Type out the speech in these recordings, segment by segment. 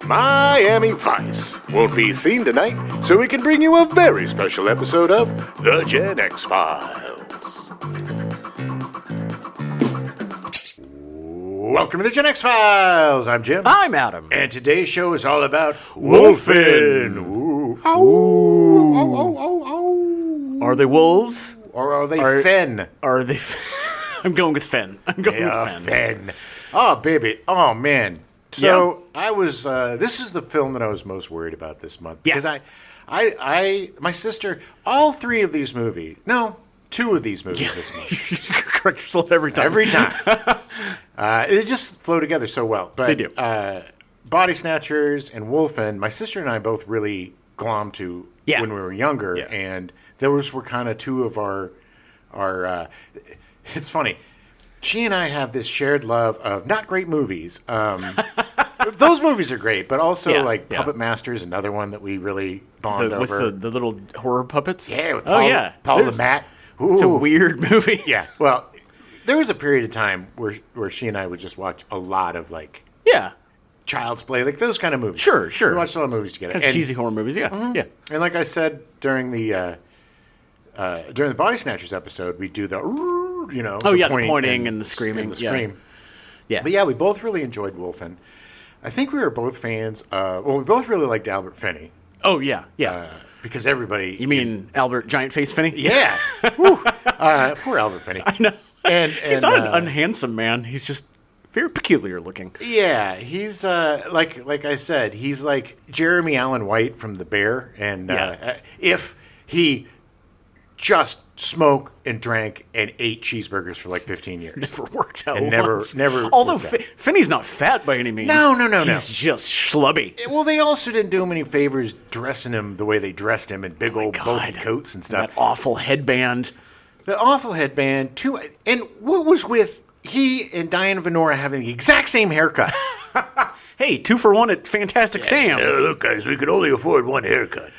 Miami Vice won't be seen tonight, so we can bring you a very special episode of The Gen X Files. Welcome to The Gen X Files. I'm Jim. I'm Adam. And today's show is all about Wolfen. Ooh. Ow. Ow, ow, ow, ow. Are they wolves? Or are they Fen? Are they... I'm going with Fen. Fen. Oh, baby. Oh, man. So I was. This is the film that I was most worried about this month because my sister, all three of these movies. No, two of these movies this month. You correct yourself every time. Every time. It just flow together so well. But they do. Body Snatchers and Wolfen, my sister and I both really glommed to when we were younger, and those were kind of two of our. It's funny. She and I have this shared love of not great movies. Those movies are great, but also Puppet Master is another one that we really bond over. With the little horror puppets? Yeah, with Paul the Mat. Ooh. It's a weird movie. Yeah, well, there was a period of time where she and I would just watch a lot of, Child's Play, those kind of movies. Sure. We watched a lot of movies together. Kind of cheesy horror movies, yeah. Mm-hmm. Yeah. And like I said during the Body Snatchers episode, we do the the pointing and the screaming. And the scream. Yeah. But we both really enjoyed Wolfen. I think we were both fans we both really liked Albert Finney. Oh, yeah. Because everybody... You mean Albert Giant Face Finney? Yeah. Poor Albert Finney. I know. And he's not an unhandsome man. He's just very peculiar looking. Yeah. He's, like I said, he's like Jeremy Allen White from The Bear. And if he... just smoked and drank and ate cheeseburgers for 15 years. Never worked out. And once. never. Although Finney's not fat by any means. No. He's just schlubby. Well, they also didn't do him any favors dressing him the way they dressed him in big old bulky coats and stuff. That awful headband. The awful headband too. And what was with he and Diane Venora having the exact same haircut? Hey, 2 for 1 at Fantastic Sam's. Look, guys, we can only afford one haircut.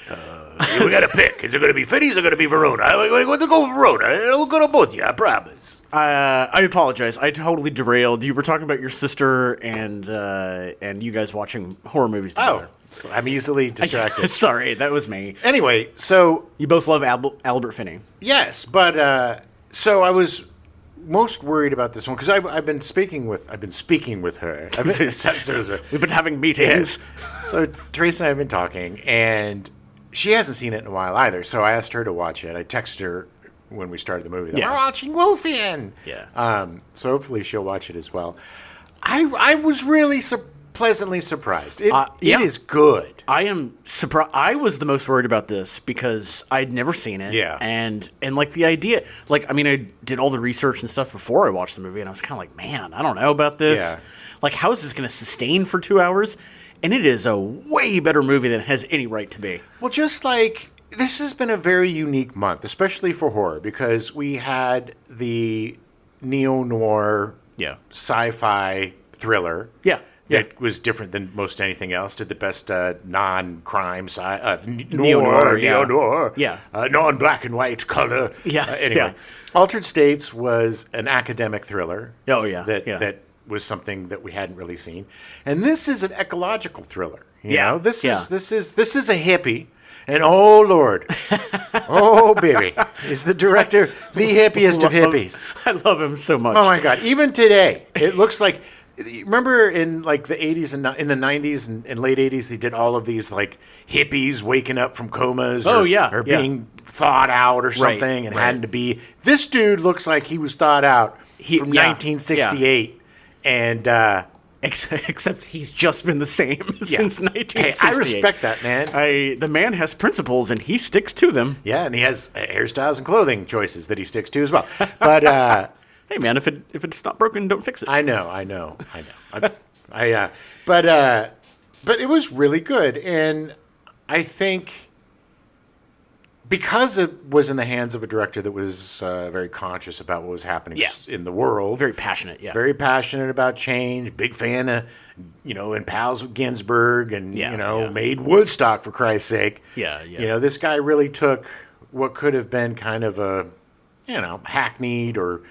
We got to pick. Is it going to be Finney's or going to be Verona? I'm going to go with Verona. It'll go to both of you, I promise. I apologize. I totally derailed. You were talking about your sister and you guys watching horror movies together. So I'm easily distracted. Sorry, that was me. Anyway, so... You both love Albert Finney. Yes, but so I was most worried about this one because I've been speaking with her. We've been having meetings. Yeah. So Teresa and I have been talking, and... She hasn't seen it in a while either, so I asked her to watch it. I texted her when we started the movie. We're watching Wolfen. Yeah. So hopefully she'll watch it as well. I was really pleasantly surprised. It is good. I am surprised. I was the most worried about this because I'd never seen it. Yeah. And the idea, I did all the research and stuff before I watched the movie, and I was kind of like, man, I don't know about this. Yeah. How is this going to sustain for 2 hours? And it is a way better movie than it has any right to be. Well, just this has been a very unique month, especially for horror, because we had the neo-noir sci-fi thriller. Yeah. That was different than most anything else. Did the best non-crime neo-noir. Yeah. Non-black and white color. Yeah. Anyway, Altered States was an academic thriller. Oh, yeah. That was something that we hadn't really seen, and this is an ecological thriller. You know, this is a hippie, and oh Lord, oh baby, is the director the hippiest of hippies? I love him so much. Oh my God! Even today, it looks like. Remember in the 80s and in the 90s and late 80s, they did all of these hippies waking up from comas, or being thawed out or something, and had to be. This dude looks like he was thawed out from 1968. And except he's just been the same since 1968. Hey, I respect that, man. The man has principles and he sticks to them. Yeah, and he has hairstyles and clothing choices that he sticks to as well. But hey, man, if it's not broken, don't fix it. I know. But it was really good, and I think. Because it was in the hands of a director that was very conscious about what was happening in the world. Very passionate, yeah. Very passionate about change. Big fan of, and pals with Ginsberg and, made Woodstock, for Christ's sake. Yeah. This guy really took what could have been kind of a, hackneyed or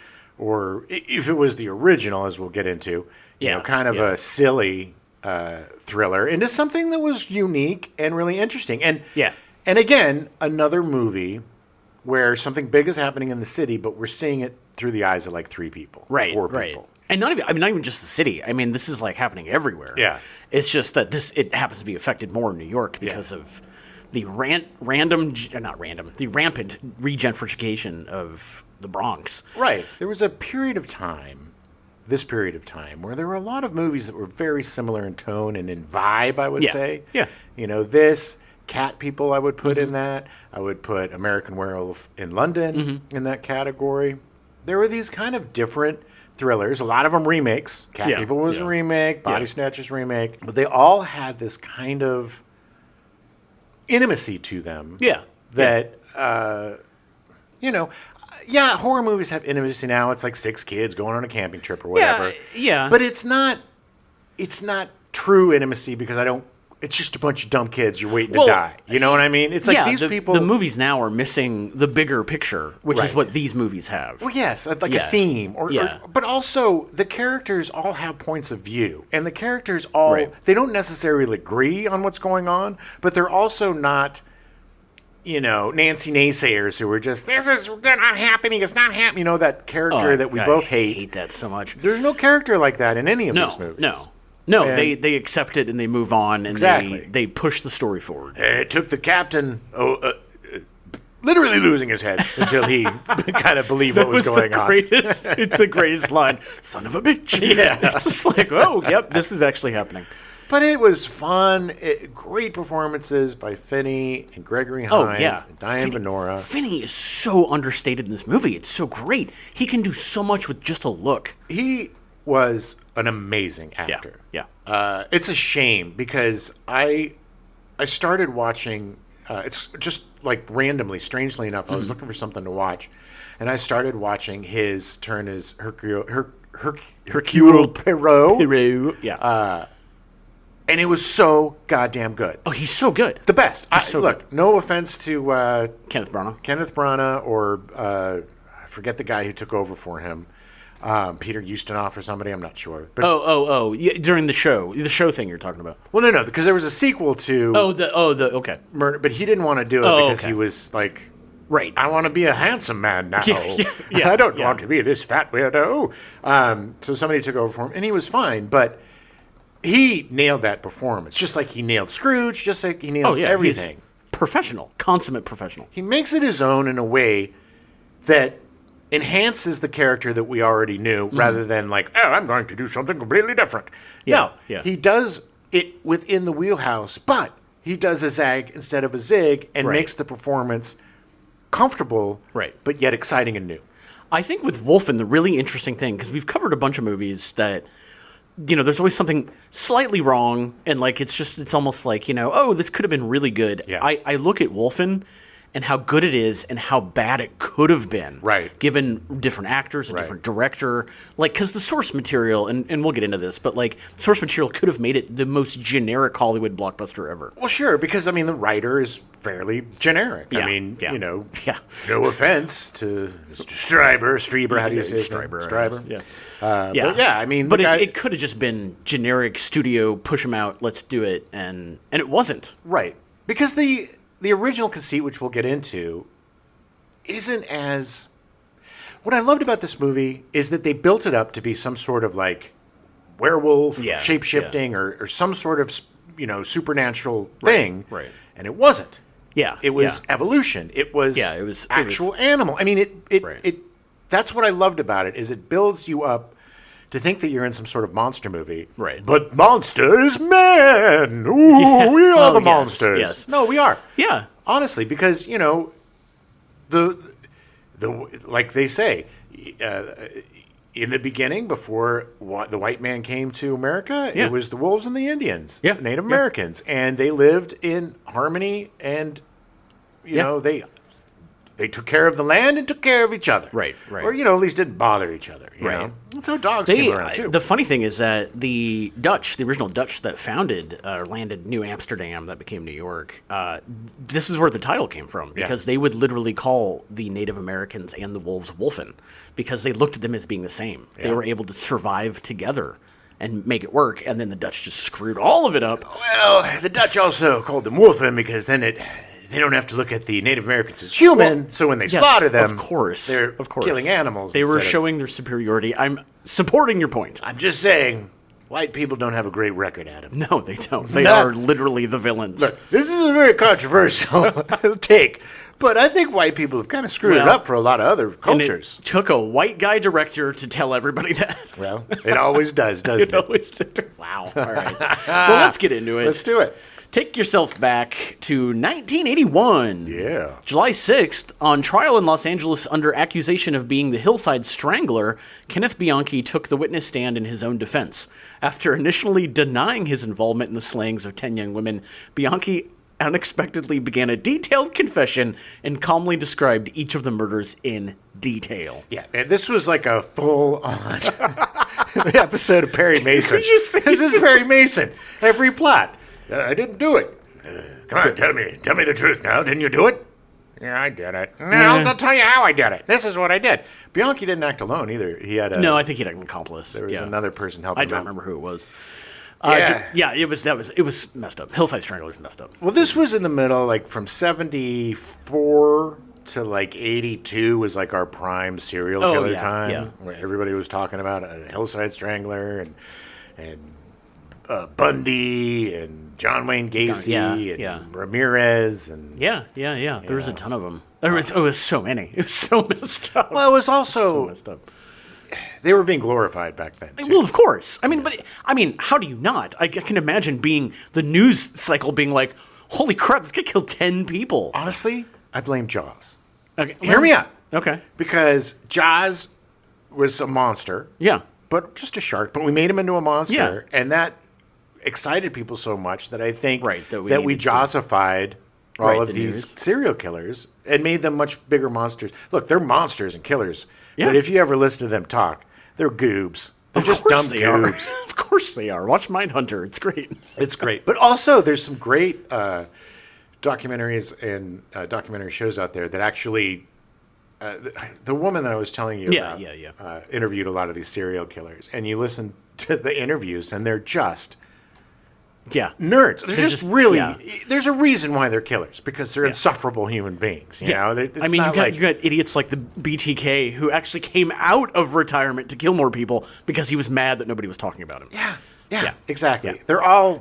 if it was the original, as we'll get into, kind of a silly thriller into something that was unique and really interesting. And yeah. And again, another movie where something big is happening in the city, but we're seeing it through the eyes of like 3 people, right, 4 right. people. And not even just the city. I mean, this is like happening everywhere. Yeah. It's just that it happens to be affected more in New York because of the rampant regentrification of the Bronx. Right. There was a period of time, where there were a lot of movies that were very similar in tone and in vibe, I would say. Yeah. This, Cat People, I would put in that. I would put American Werewolf in London in that category. There were these kind of different thrillers, a lot of them remakes. Cat People was a remake, Body Snatchers remake, but they all had this kind of intimacy to them. Yeah. That, horror movies have intimacy now. It's like 6 kids going on a camping trip or whatever. Yeah. But it's not true intimacy because it's just a bunch of dumb kids you're waiting to die. You know what I mean? It's like these people... The movies now are missing the bigger picture, which is what these movies have. Well, yes, like a theme. But also, the characters all have points of view. And the characters all... They don't necessarily agree on what's going on, but they're also not... Nancy naysayers who are just, they're not happening, it's not happening. That character that we both hate. I hate that so much. There's no character like that in any of these movies. No, they accept it and they move on and they push the story forward. It took the captain literally losing his head until he kind of believed what was going on. It's the greatest line. Son of a bitch. Yeah. It's just like, this is actually happening. But it was fun. Great performances by Finney and Gregory Hines and Diane Venora. Finney is so understated in this movie. It's so great. He can do so much with just a look. He was an amazing actor. Yeah. It's a shame because I started watching, it's just like randomly, strangely enough, I was looking for something to watch, and I started watching his turn as Hercule Poirot. Yeah. And it was so goddamn good. Oh, he's so good. The best. Good. No offense to Kenneth Branagh or I forget the guy who took over for him. Peter Ustinov or somebody, I'm not sure. But, yeah, during the show thing you're talking about. Well, no, because there was a sequel to. Okay. Murder, but he didn't want to do it because he was like, right. I want to be a handsome man now. Yeah, I don't want to be this fat weirdo. So somebody took over for him, and he was fine, but he nailed that performance, just like he nailed Scrooge, just like he nails everything. He's professional, consummate professional. He makes it his own in a way that enhances the character that we already knew, rather than like, I'm going to do something completely different. He does it within the wheelhouse, but he does a zag instead of a zig and makes the performance comfortable, but yet exciting and new. I think with Wolfen, the really interesting thing, because we've covered a bunch of movies that, there's always something slightly wrong, and like it's almost like, this could have been really good. Yeah. I look at Wolfen and how good it is and how bad it could have been. Right. Given different actors, a different director. Like, because the source material, and we'll get into this, but like, source material could have made it the most generic Hollywood blockbuster ever. Well, sure, because, the writer is fairly generic. Yeah. No offense to Mr. Streiber, how do you say it? Streiber. Yeah. But it could have just been generic studio, push them out, let's do it, and it wasn't. Right. Because the original conceit, which we'll get into, isn't as... What I loved about this movie is that they built it up to be some sort of like werewolf, shape-shifting, or some sort of supernatural thing. Right. And it wasn't. Yeah. It was evolution. It was actual animal. I mean, it that's what I loved about it, is it builds you up to think that you're in some sort of monster movie. Right. But monsters, men! Ooh, we are the monsters. Yes. No, we are. Yeah. Honestly, because, the like they say, in the beginning, before the white man came to America, it was the wolves and the Indians, the Native Americans. And they lived in harmony and, they took care of the land and took care of each other. Right. Or, at least didn't bother each other. You know? That's how dogs came around, too. The funny thing is that the original Dutch that founded or landed New Amsterdam, that became New York, this is where the title came from. Because they would literally call the Native Americans and the wolves Wolfen, because they looked at them as being the same. They were able to survive together and make it work, and then the Dutch just screwed all of it up. Well, the Dutch also called them Wolfen because then they don't have to look at the Native Americans as human, so when they slaughter them, they're killing animals. They were showing their superiority. I'm supporting your point. I'm just saying, white people don't have a great record at them. No, they don't. They are literally the villains. Look, this is a very controversial take, but I think white people have kind of screwed it up for a lot of other cultures. And it took a white guy director to tell everybody that. Well, it always does, doesn't it? Always does. Wow. All right. Well, let's get into it. Let's do it. Take yourself back to 1981. Yeah. July 6th, on trial in Los Angeles under accusation of being the Hillside Strangler, Kenneth Bianchi took the witness stand in his own defense. After initially denying his involvement in the slayings of 10 young women, Bianchi unexpectedly began a detailed confession and calmly described each of the murders in detail. Yeah, and this was like a full-on episode of Perry Mason. This is Perry Mason. Every plot. I didn't do it. Come on, tell me the truth now. Didn't you do it? Yeah, I did it. No, I'll tell you how I did it. This is what I did. Bianchi didn't act alone either. He had No, I think he had an accomplice. There was another person helping him. I don't remember who it was. It was messed up. Hillside Strangler's messed up. Well, this was in the middle, like from 74 to like 82 was like our prime serial killer time, where everybody was talking about a Hillside Strangler and Bundy and John Wayne Gacy and Ramirez and There was a ton of them. It was so many. It was so messed up. Well, it was also so messed up. They were being glorified back then, too. Well, of course. I mean, how do you not? I can imagine being the news cycle being like, holy crap, this guy killed 10 people. Honestly, I blame Jaws. Okay, Hear me out. Okay. Because Jaws was a monster. Yeah. But just a shark. But we made him into a monster. Yeah. And that excited people so much that I think that we Jawsified all of these serial killers and made them much bigger monsters. Look, they're monsters and killers. Yeah. But if you ever listen to them talk, they're goobs. They're just dumb goobs. Of course they are. Watch Mindhunter. It's great. It's great. But also, there's some great documentaries and documentary shows out there that actually... the woman that I was telling you about interviewed a lot of these serial killers. And you listen to the interviews, and they're just... nerds. They're just really. There's a reason why they're killers because they're insufferable human beings. You know. You got idiots like the BTK who actually came out of retirement to kill more people because he was mad that nobody was talking about him. Yeah, exactly. Yeah. They're all.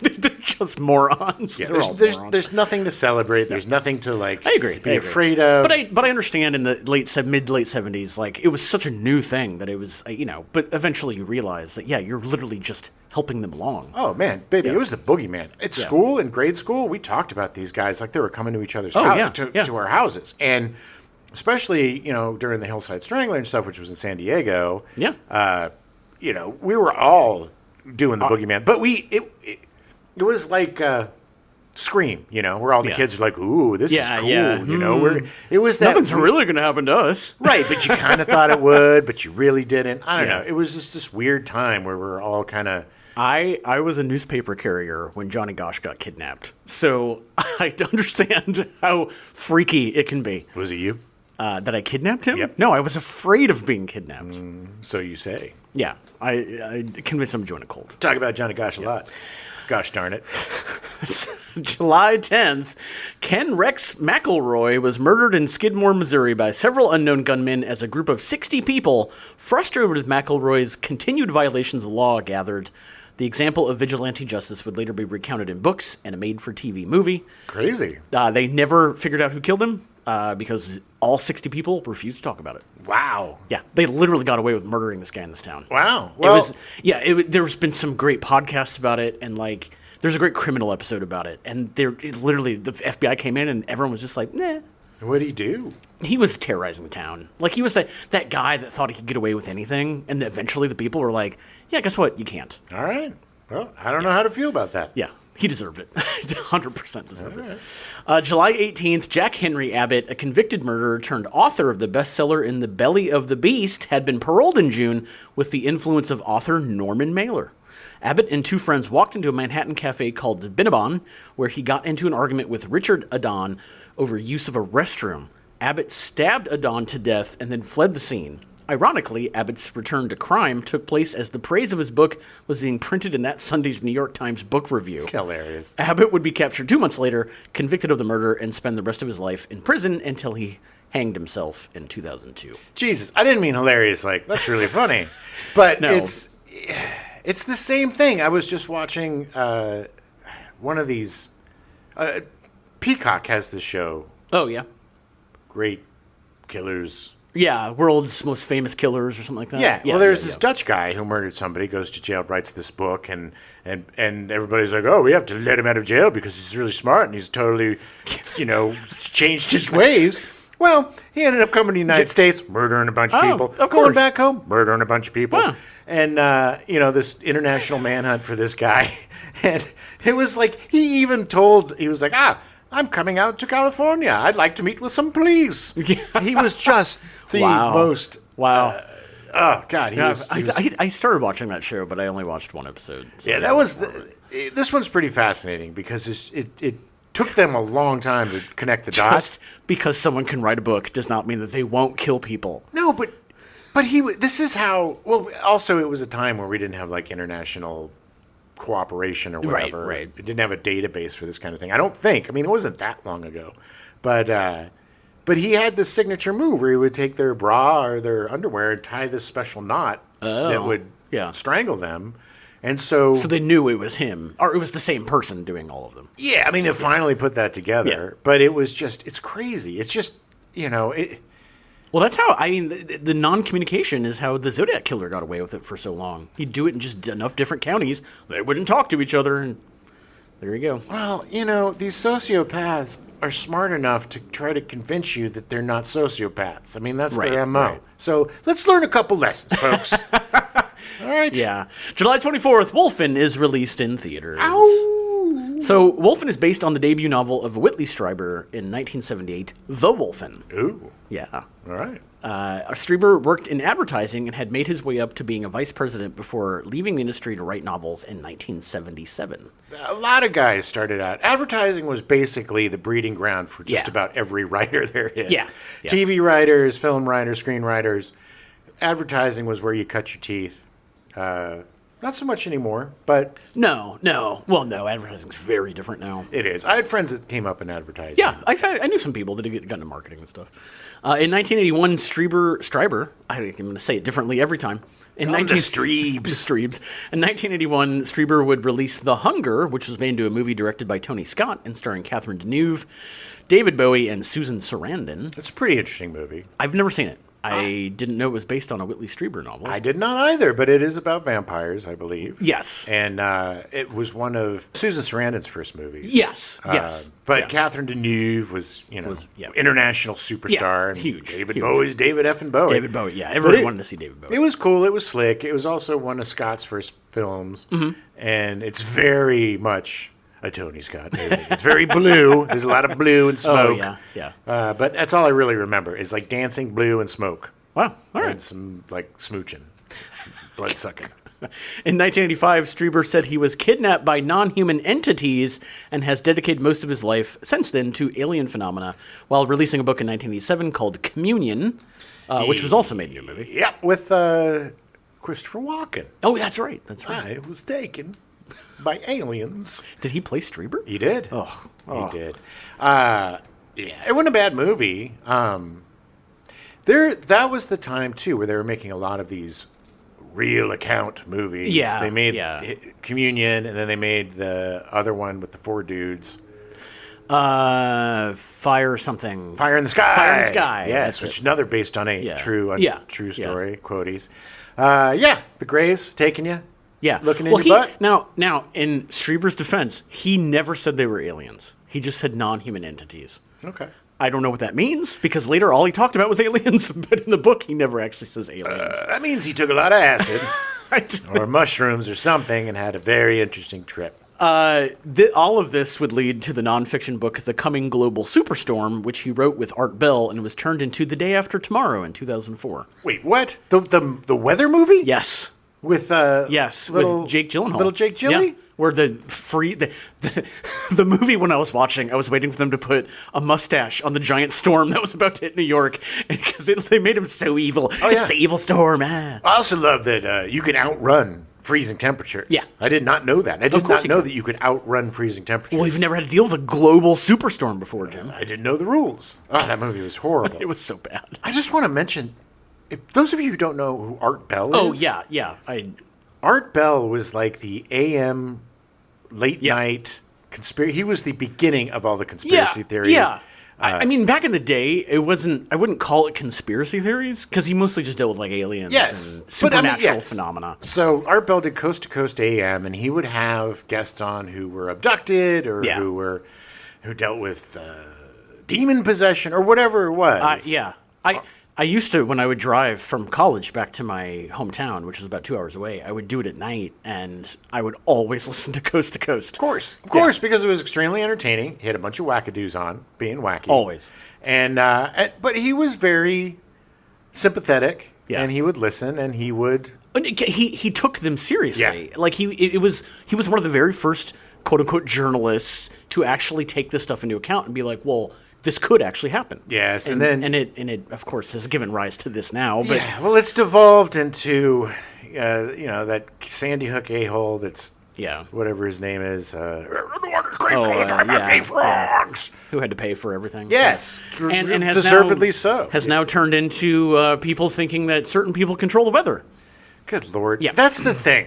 They're just morons. Yeah, there's nothing to celebrate. There's nothing to like. I agree. Be afraid of. But I understand in the mid to late 70s, like it was such a new thing that it was But eventually you realize that you're literally just helping them along. Oh man, baby, it was the boogeyman at school. In grade school, we talked about these guys like they were coming to each other's house to our houses, and especially during the Hillside Strangler and stuff, which was in San Diego. Yeah. We were all doing the boogeyman, but it was like Scream, where all the kids are like, "Ooh, this is cool," it was that nothing's really going to happen to us, right? But you kind of thought it would, but you really didn't. I don't know. It was just this weird time where we're all kind of. I was a newspaper carrier when Johnny Gosch got kidnapped, so I understand how freaky it can be. Was it you? That I kidnapped him? Yep. No, I was afraid of being kidnapped. So you say. Yeah, I convinced him to join a cult. Talk about Johnny Gosch a lot. Gosh darn it. July 10th, Ken Rex McElroy was murdered in Skidmore, Missouri by several unknown gunmen as a group of 60 people, frustrated with McElroy's continued violations of law, gathered. The example of vigilante justice would later be recounted in books and a made-for-TV movie. Crazy. They never figured out who killed him because all 60 people refused to talk about it. Wow. Yeah, they literally got away with murdering this guy in this town. Wow. Well, there's been some great podcasts about it, and like there's a great criminal episode about it. And literally the FBI came in, and everyone was just like, nah. What did he do? He was terrorizing the town. Like he was that guy that thought he could get away with anything, and eventually the people were like, yeah, guess what? You can't. All right. Well, I don't know how to feel about that. Yeah. He deserved it. 100% deserved it. July 18th, Jack Henry Abbott, a convicted murderer turned author of the bestseller In the Belly of the Beast, had been paroled in June with the influence of author Norman Mailer. Abbott and two friends walked into a Manhattan cafe called Billabong, where he got into an argument with Richard Adon over use of a restroom. Abbott stabbed Adon to death and then fled the scene. Ironically, Abbott's return to crime took place as the praise of his book was being printed in that Sunday's New York Times book review. Hilarious. Abbott would be captured 2 months later, convicted of the murder, and spend the rest of his life in prison until he hanged himself in 2002. Jesus, I didn't mean hilarious. Like, that's really funny. But No. it's the same thing. I was just watching one of these. Peacock has this show. Oh, yeah. Great Killers. Yeah, world's most famous killers or something like that. Yeah, well, there's this Dutch guy who murdered somebody, goes to jail, writes this book, and everybody's like, oh, we have to let him out of jail because he's really smart and he's totally, changed his ways. Well, he ended up coming to the United States, murdering a bunch of people. Going back home, murdering a bunch of people. Wow. And, this international manhunt for this guy. And it was like, he was like, I'm coming out to California. I'd like to meet with some police. He was just the most... Wow. Oh, God. I started watching that show, but I only watched one episode. So that was... This one's pretty fascinating because it took them a long time to connect the dots. Just because someone can write a book does not mean that they won't kill people. No, but this is how... Well, also, it was a time where we didn't have, international... cooperation or whatever. Right. It didn't have a database for this kind of thing. I don't think. I mean, it wasn't that long ago. But he had this signature move where he would take their bra or their underwear and tie this special knot that would strangle them. And so they knew it was him, or it was the same person doing all of them. Yeah, I mean, they finally put that together. Yeah. But it was just, it's crazy. It's just, Well, that's how, the non-communication is how the Zodiac Killer got away with it for so long. He'd do it in just enough different counties. They wouldn't talk to each other, and there you go. Well, these sociopaths are smart enough to try to convince you that they're not sociopaths. I mean, that's their MO. Right. So let's learn a couple lessons, folks. All right. Yeah. July 24th, Wolfen is released in theaters. Ow! So, Wolfen is based on the debut novel of Whitley Streiber in 1978, The Wolfen. Ooh. Yeah. All right. Streiber worked in advertising and had made his way up to being a vice president before leaving the industry to write novels in 1977. A lot of guys started out. Advertising was basically the breeding ground for just about every writer there is. Yeah. TV writers, film writers, screenwriters. Advertising was where you cut your teeth. Not so much anymore, but... No. Well, no, advertising's very different now. It is. I had friends that came up in advertising. Yeah, I knew some people that had gotten into marketing and stuff. In 1981, Streiber, I'm going to say it differently every time. The Streebs. Streebs. In 1981, Streiber would release The Hunger, which was made into a movie directed by Tony Scott and starring Catherine Deneuve, David Bowie, and Susan Sarandon. It's a pretty interesting movie. I've never seen it. I didn't know it was based on a Whitley Streiber novel. I did not either, but it is about vampires, I believe. Yes. And it was one of Susan Sarandon's first movies. Yes. But Catherine Deneuve was, international superstar. Yeah. Huge. David Bowie's David effing Bowie. David Bowie, yeah. Everybody wanted to see David Bowie. It was cool. It was slick. It was also one of Scott's first films. Mm-hmm. And it's very much... a Tony Scott movie. It's very blue. There's a lot of blue and smoke. Oh, yeah. But that's all I really remember is dancing, blue, and smoke. Wow. All right. And some smooching, blood sucking. In 1985, Streiber said he was kidnapped by non-human entities and has dedicated most of his life since then to alien phenomena, while releasing a book in 1987 called Communion, which was also made into a movie. Yep, with Christopher Walken. Oh, that's right. I was taken by aliens. Did he play Streiber? He did. Oh. He did. It wasn't a bad movie. That was the time, too, where they were making a lot of these real account movies. Yeah. They made Communion, and then they made the other one with the four dudes. Fire something. Fire in the Sky. Fire in the Sky. Yes, which is another based on a true story, quoties. The Greys, taking you. Yeah. Looking in your butt. Now, in Streiber's defense, he never said they were aliens. He just said non-human entities. Okay. I don't know what that means, because later all he talked about was aliens, but in the book he never actually says aliens. That means he took a lot of acid or mushrooms or something and had a very interesting trip. All of this would lead to the nonfiction book The Coming Global Superstorm, which he wrote with Art Bell and was turned into The Day After Tomorrow in 2004. Wait, what? The weather movie? Yes. With with Jake Gyllenhaal. Little Jake Gyllenhaal? Yeah. where the movie when I was watching, I was waiting for them to put a mustache on the giant storm that was about to hit New York because they made him so evil. It's the evil storm. I also love that you can outrun freezing temperatures. Yeah. I did not know that. I did not know that you could outrun freezing temperatures. Well, you've never had to deal with a global superstorm before, Jim. I didn't know the rules. Oh, that movie was horrible. It was so bad. I just want to mention, if those of you who don't know who Art Bell is. Oh, yeah. Art Bell was like the AM late night conspiracy. He was the beginning of all the conspiracy theory. Yeah. I mean, back in the day, I wouldn't call it conspiracy theories because he mostly just dealt with like aliens and supernatural phenomena. So Art Bell did Coast to Coast AM, and he would have guests on who were abducted or who dealt with demon possession or whatever it was. I used to, when I would drive from college back to my hometown, which was about 2 hours away, I would do it at night, and I would always listen to Coast, Of course, because it was extremely entertaining. He had a bunch of wackadoos on, being wacky. Always. But he was very sympathetic, and he would listen, and he would... He took them seriously. Yeah. Like, he was one of the very first, quote-unquote, journalists to actually take this stuff into account and be like, well... This could actually happen. Yes, and it of course has given rise to this now. But well, it's devolved into that Sandy Hook a-hole that's whatever his name is. Who had to pay for everything? Yes, and has deservedly so. Has now turned into people thinking that certain people control the weather. Good Lord, that's the thing.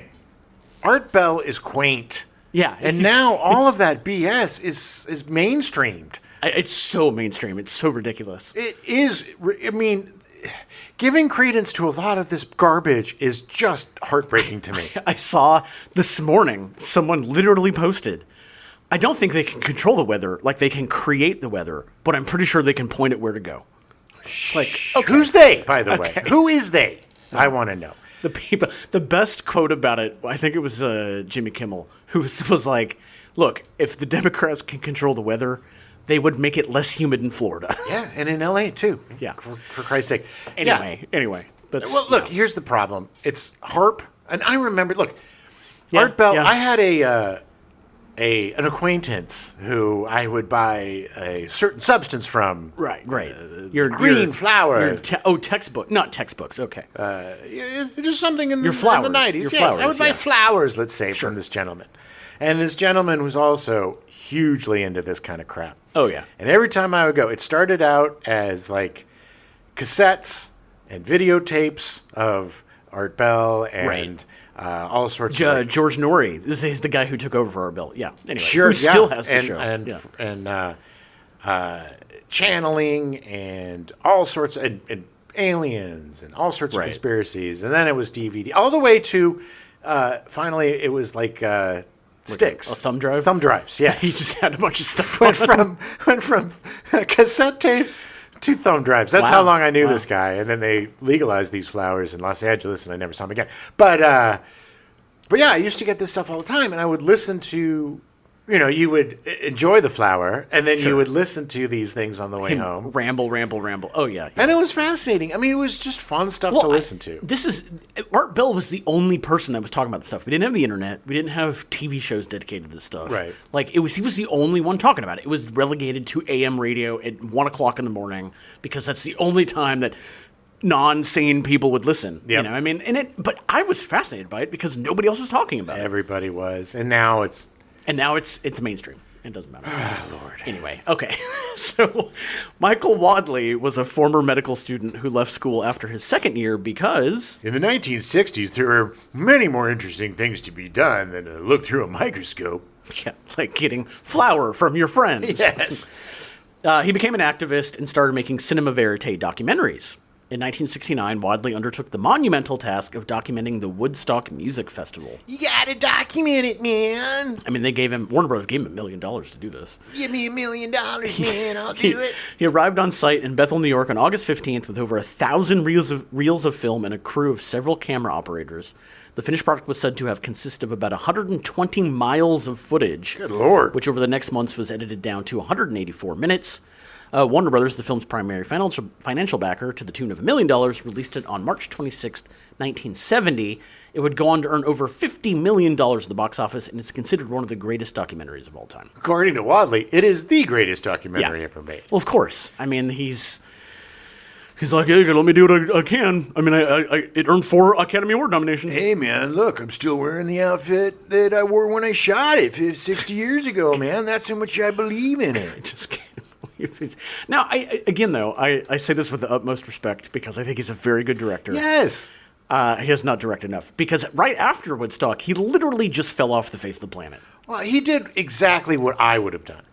Art Bell is quaint. Yeah, and now all of that BS is mainstreamed. It's so mainstream. It's so ridiculous. It is. I mean, giving credence to a lot of this garbage is just heartbreaking to me. I saw this morning someone literally posted, I don't think they can control the weather like they can create the weather, but I'm pretty sure they can point it where to go. It's like, okay. Who's they, by the way? Who is they? I want to know. The best quote about it, I think it was Jimmy Kimmel, who was like, look, if the Democrats can control the weather, they would make it less humid in Florida. Yeah, and in L.A. too. Yeah. For Christ's sake. Anyway. Well, look, here's the problem. It's HAARP. And I remember, Art Bell, I had an acquaintance who I would buy a certain substance from. Right. Your green flower. Textbook. Not textbooks, okay. Just something in the 90s. Your flowers, I would buy flowers, let's say, from this gentleman. And this gentleman was also hugely into this kind of crap. Oh, yeah. And every time I would go, it started out as like cassettes and videotapes of Art Bell and all sorts of... George Norrie. This is the guy who took over for Art Bell. Yeah. Anyway, sure, who still has the show. And channeling and all sorts of... And aliens and all sorts of conspiracies. And then it was DVD. All the way to... finally, it was like... sticks. A thumb drive? Thumb drives, yes. He just had a bunch of stuff went from cassette tapes to thumb drives. That's how long I knew this guy. And then they legalized these flowers in Los Angeles, and I never saw him again. But yeah, I used to get this stuff all the time, and I would listen to... you would enjoy the flower, and then you would listen to these things on the way home. Ramble. Oh, yeah. And it was fascinating. I mean, it was just fun stuff to listen to. Art Bell was the only person that was talking about this stuff. We didn't have the internet. We didn't have TV shows dedicated to this stuff. Right. He was the only one talking about it. It was relegated to AM radio at 1 o'clock in the morning because that's the only time that non-sane people would listen. Yep. But I was fascinated by it because nobody else was talking about it. Everybody was. And now it's mainstream. It doesn't matter. Oh, Lord. Anyway, okay. So Michael Wadleigh was a former medical student who left school after his second year because... In the 1960s, there were many more interesting things to be done than to look through a microscope. Yeah, like getting flour from your friends. Yes. He became an activist and started making cinema verite documentaries. In 1969, Wadleigh undertook the monumental task of documenting the Woodstock Music Festival. You gotta document it, man. I mean, Warner Bros. Gave him $1 million to do this. Give me $1 million, man, I'll do it. He arrived on site in Bethel, New York on August 15th with over 1,000 reels of film and a crew of several camera operators. The finished product was said to have consisted of about 120 miles of footage. Good Lord. Which over the next months was edited down to 184 minutes. Warner Brothers, the film's primary financial backer, to the tune of $1 million, released it on March 26th, 1970. It would go on to earn over $50 million at the box office, and it's considered one of the greatest documentaries of all time. According to Wadleigh, it is the greatest documentary ever made. Well, of course. I mean, he's like, hey, let me do what I can. I mean, it earned 4 Academy Award nominations. Hey, man, look, I'm still wearing the outfit that I wore when I shot it 60 years ago, man. That's how much I believe in it. I just can't believe it. Now, I say this with the utmost respect because I think he's a very good director. Yes. He has not directed enough. Because right after Woodstock, he literally just fell off the face of the planet. Well, he did exactly what I would have done.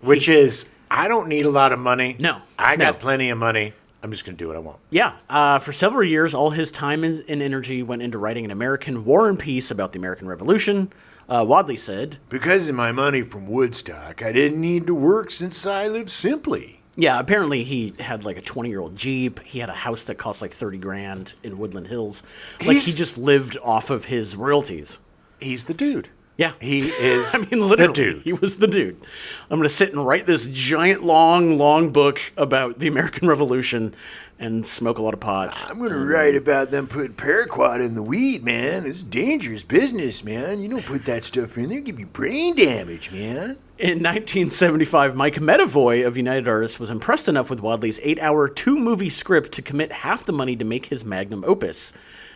Which is, I don't need a lot of money. No. I got plenty of money. I'm just going to do what I want. Yeah. For several years, all his time and energy went into writing an American War and Peace about the American Revolution. Wadleigh said, because of my money from Woodstock, I didn't need to work since I lived simply. Yeah, apparently he had like a 20-year-old Jeep. He had a house that cost like $30,000 in Woodland Hills. Like he just lived off of his royalties. He's the dude. Yeah. He is literally, the dude. He was the dude. I'm going to sit and write this giant, long book about the American Revolution and smoke a lot of pot. I'm going to write about them putting paraquat in the weed, man. It's dangerous business, man. You don't put that stuff in there. Give you brain damage, man. In 1975, Mike Medavoy of United Artists was impressed enough with Wadleigh's 8-hour, 2-movie script to commit half the money to make his magnum opus.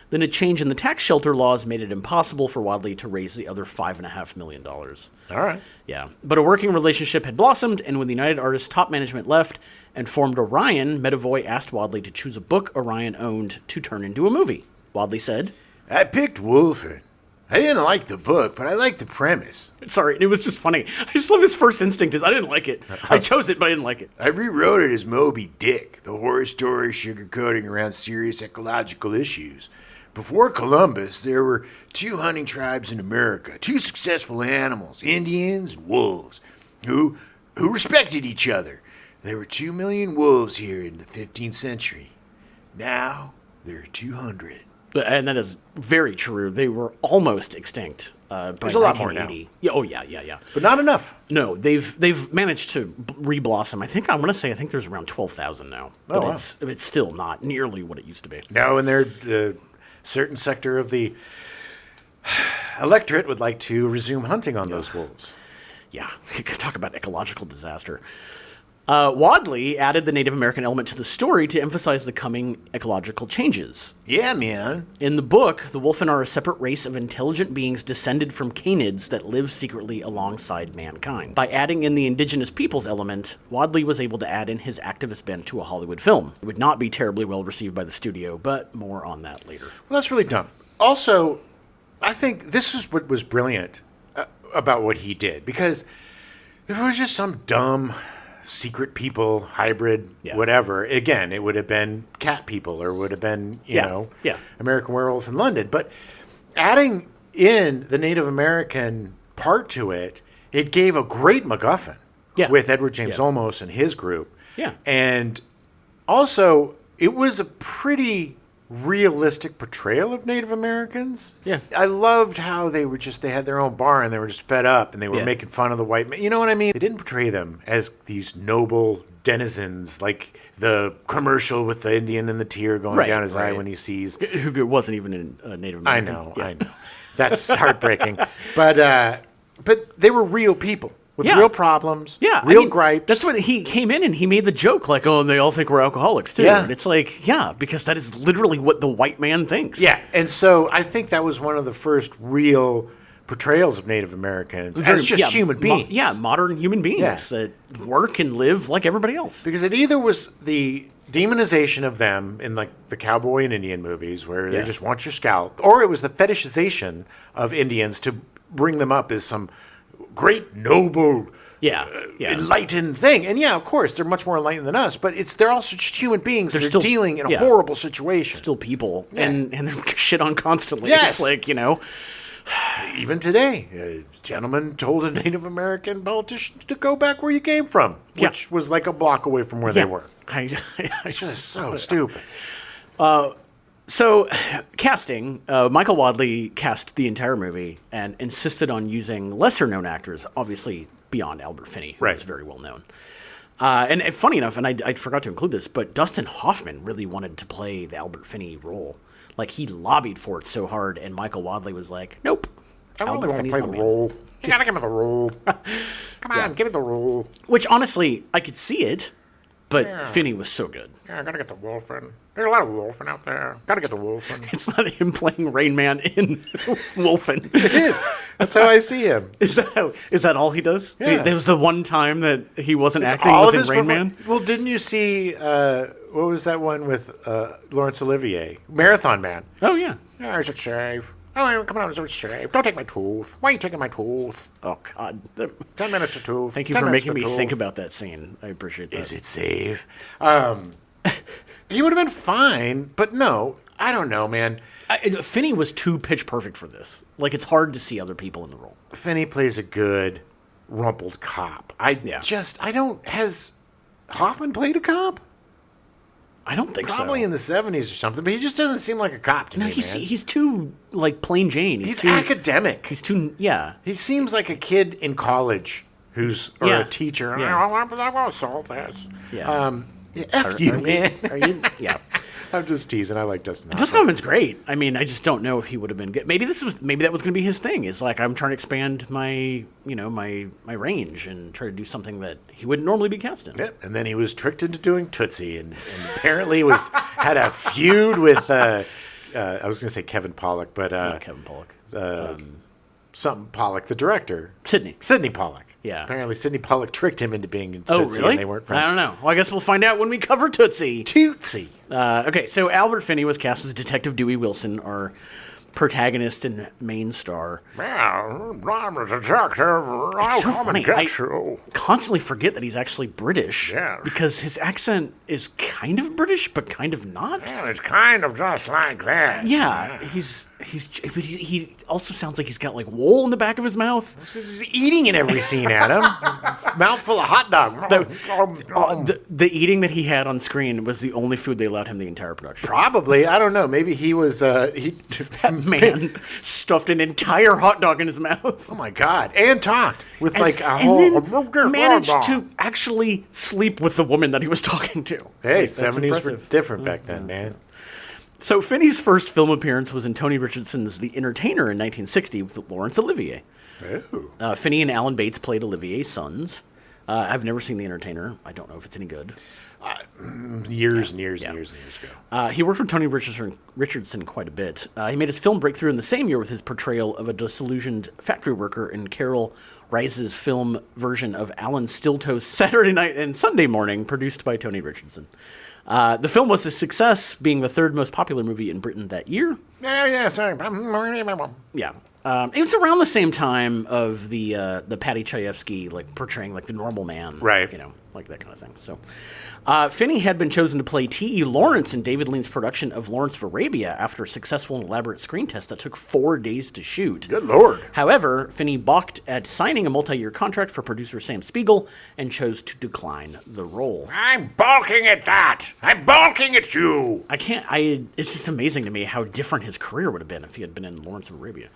Then a change in the tax shelter laws made it impossible for Wadleigh to raise the other $5.5 million. All right. Yeah. But a working relationship had blossomed, and when the United Artists top management left and formed Orion, Medavoy asked Wadleigh to choose a book Orion owned to turn into a movie. Wadleigh said, I picked Wolfen. I didn't like the book, but I liked the premise. Sorry, it was just funny. I just love his first instinct is I didn't like it. I chose it, but I didn't like it. I rewrote it as Moby Dick, the horror story sugarcoating around serious ecological issues. Before Columbus, there were 2 hunting tribes in America, 2 successful animals, Indians and wolves, who respected each other. There were 2 million wolves here in the 15th century. Now, there are 200. And that is very true. They were almost extinct by There's a lot more now. Yeah, oh, yeah. But not enough. No, they've managed to re-blossom. I think there's around 12,000 now. But it's still not nearly what it used to be. No, and they're... certain sector of the electorate would like to resume hunting on those wolves. Yeah, talk about ecological disaster. Wadleigh added the Native American element to the story to emphasize the coming ecological changes. Yeah, man. In the book, the Wolfen are a separate race of intelligent beings descended from canids that live secretly alongside mankind. By adding in the indigenous peoples element, Wadleigh was able to add in his activist bent to a Hollywood film. It would not be terribly well received by the studio, but more on that later. Well, that's really dumb. Also, I think this is what was brilliant about what he did, because if it was just some dumb... secret people, hybrid, whatever. Again, it would have been cat people or would have been, you know, American Werewolf in London. But adding in the Native American part to it, it gave a great MacGuffin with Edward James Olmos and his group. Yeah. And also, it was a pretty realistic portrayal of Native Americans. Yeah. I loved how they had their own bar and they were just fed up and they were making fun of the white man. You know what I mean? They didn't portray them as these noble denizens like the commercial with the Indian and the tear going down his eye when he sees. Who wasn't even a Native American. I know. That's heartbreaking. But they were real people. With real problems, real gripes. That's when he came in and he made the joke like, oh, and they all think we're alcoholics too. Yeah. And it's like, because that is literally what the white man thinks. Yeah, and so I think that was one of the first real portrayals of Native Americans as just human beings. Modern human beings that work and live like everybody else. Because it either was the demonization of them in like the cowboy and Indian movies where they just want your scalp, or it was the fetishization of Indians to bring them up as some great, noble, enlightened thing. And of course, they're much more enlightened than us, but they're also just human beings. They're still dealing in a horrible situation. Still people. And they're shit on constantly. Yes. It's like, even today, a gentleman told a Native American politician to go back where you came from, which was like a block away from where they were. It's just so stupid. So, casting, Michael Wadleigh cast the entire movie and insisted on using lesser-known actors, obviously beyond Albert Finney, who is very well known. And funny enough, and I forgot to include this, but Dustin Hoffman really wanted to play the Albert Finney role. Like, he lobbied for it so hard, and Michael Wadleigh was like, nope. I really want to play the role. You gotta give me the role. Come on, give me the role. Which, honestly, I could see it, but Finney was so good. Yeah, I gotta get the Wolfen. There's a lot of Wolfen out there. Gotta get the Wolfen. It's not him playing Rain Man in Wolfen. It is. That's how I see him. Is that all he does? Yeah. There was the one time that he wasn't acting, was in Rain Man? Well, didn't you see, what was that one with Laurence Olivier? Marathon Man. Oh, yeah. Yeah, I should shave. Oh, come on, I should shave. Don't take my tooth. Why are you taking my tooth? Oh, God. 10 minutes to tooth. Thank you for making me think about that scene. I appreciate that. Is it safe? He would have been fine, but no, I don't know, man. Finney was too pitch perfect for this. Like, it's hard to see other people in the role. Finney plays a good, rumpled cop. Has Hoffman played a cop? I don't think Probably in the 70s or something, but he just doesn't seem like a cop to me, man. He's too, like, plain Jane. He's too academic. He's too, yeah. He seems like a kid in college or a teacher. Yeah. I want to solve this. Yeah. F you, man. Yeah. I'm just teasing. I like Dustin Hoffman. Dustin Hoffman's great. I mean, I just don't know if he would have been good. Maybe that was going to be his thing. It's like, I'm trying to expand my range and try to do something that he wouldn't normally be cast in. Yep. And then he was tricked into doing Tootsie, and apparently had a feud with I was going to say Kevin Pollak, but Not Kevin Pollak. Something Pollak, the director. Sidney Pollak. Yeah. Apparently Sidney Pollack tricked him into being in Tootsie, really? and they weren't friends. I don't know. Well, I guess we'll find out when we cover Tootsie. Tootsie. Okay, so Albert Finney was cast as Detective Dewey Wilson, our protagonist and main star. Well, I'm a detective. It's so funny. I constantly forget that he's actually British. Yeah. Because his accent is kind of British, but kind of not. Yeah, it's kind of just like that. Yeah, he also sounds like he's got like wool in the back of his mouth. Because he's eating in every scene, Adam. Mouthful of hot dog. The eating that he had on screen was the only food they allowed him the entire production. Probably. I don't know. Maybe he was... That man stuffed an entire hot dog in his mouth. Oh, my God. And talked with a whole... And then managed to actually sleep with the woman that he was talking to. Hey, like, 70s were different back then, man. So Finney's first film appearance was in Tony Richardson's The Entertainer in 1960 with Laurence Olivier. Oh. Finney and Alan Bates played Olivier's sons. I've never seen The Entertainer. I don't know if it's any good. Years and years ago. He worked with Tony Richardson quite a bit. He made his film breakthrough in the same year with his portrayal of a disillusioned factory worker in Carol Rice's film version of Alan Stilto's Saturday Night and Sunday Morning, produced by Tony Richardson. The film was a success, being the third most popular movie in Britain that year. Yeah, sorry. Yeah. It was around the same time of the Paddy Chayefsky, like, portraying, like, the normal man. Right. You know, like that kind of thing. So, Finney had been chosen to play T.E. Lawrence in David Lean's production of Lawrence of Arabia after a successful and elaborate screen test that took 4 days to shoot. Good Lord. However, Finney balked at signing a multi-year contract for producer Sam Spiegel and chose to decline the role. I'm balking at that. I'm balking at you. It's just amazing to me how different his career would have been if he had been in Lawrence of Arabia.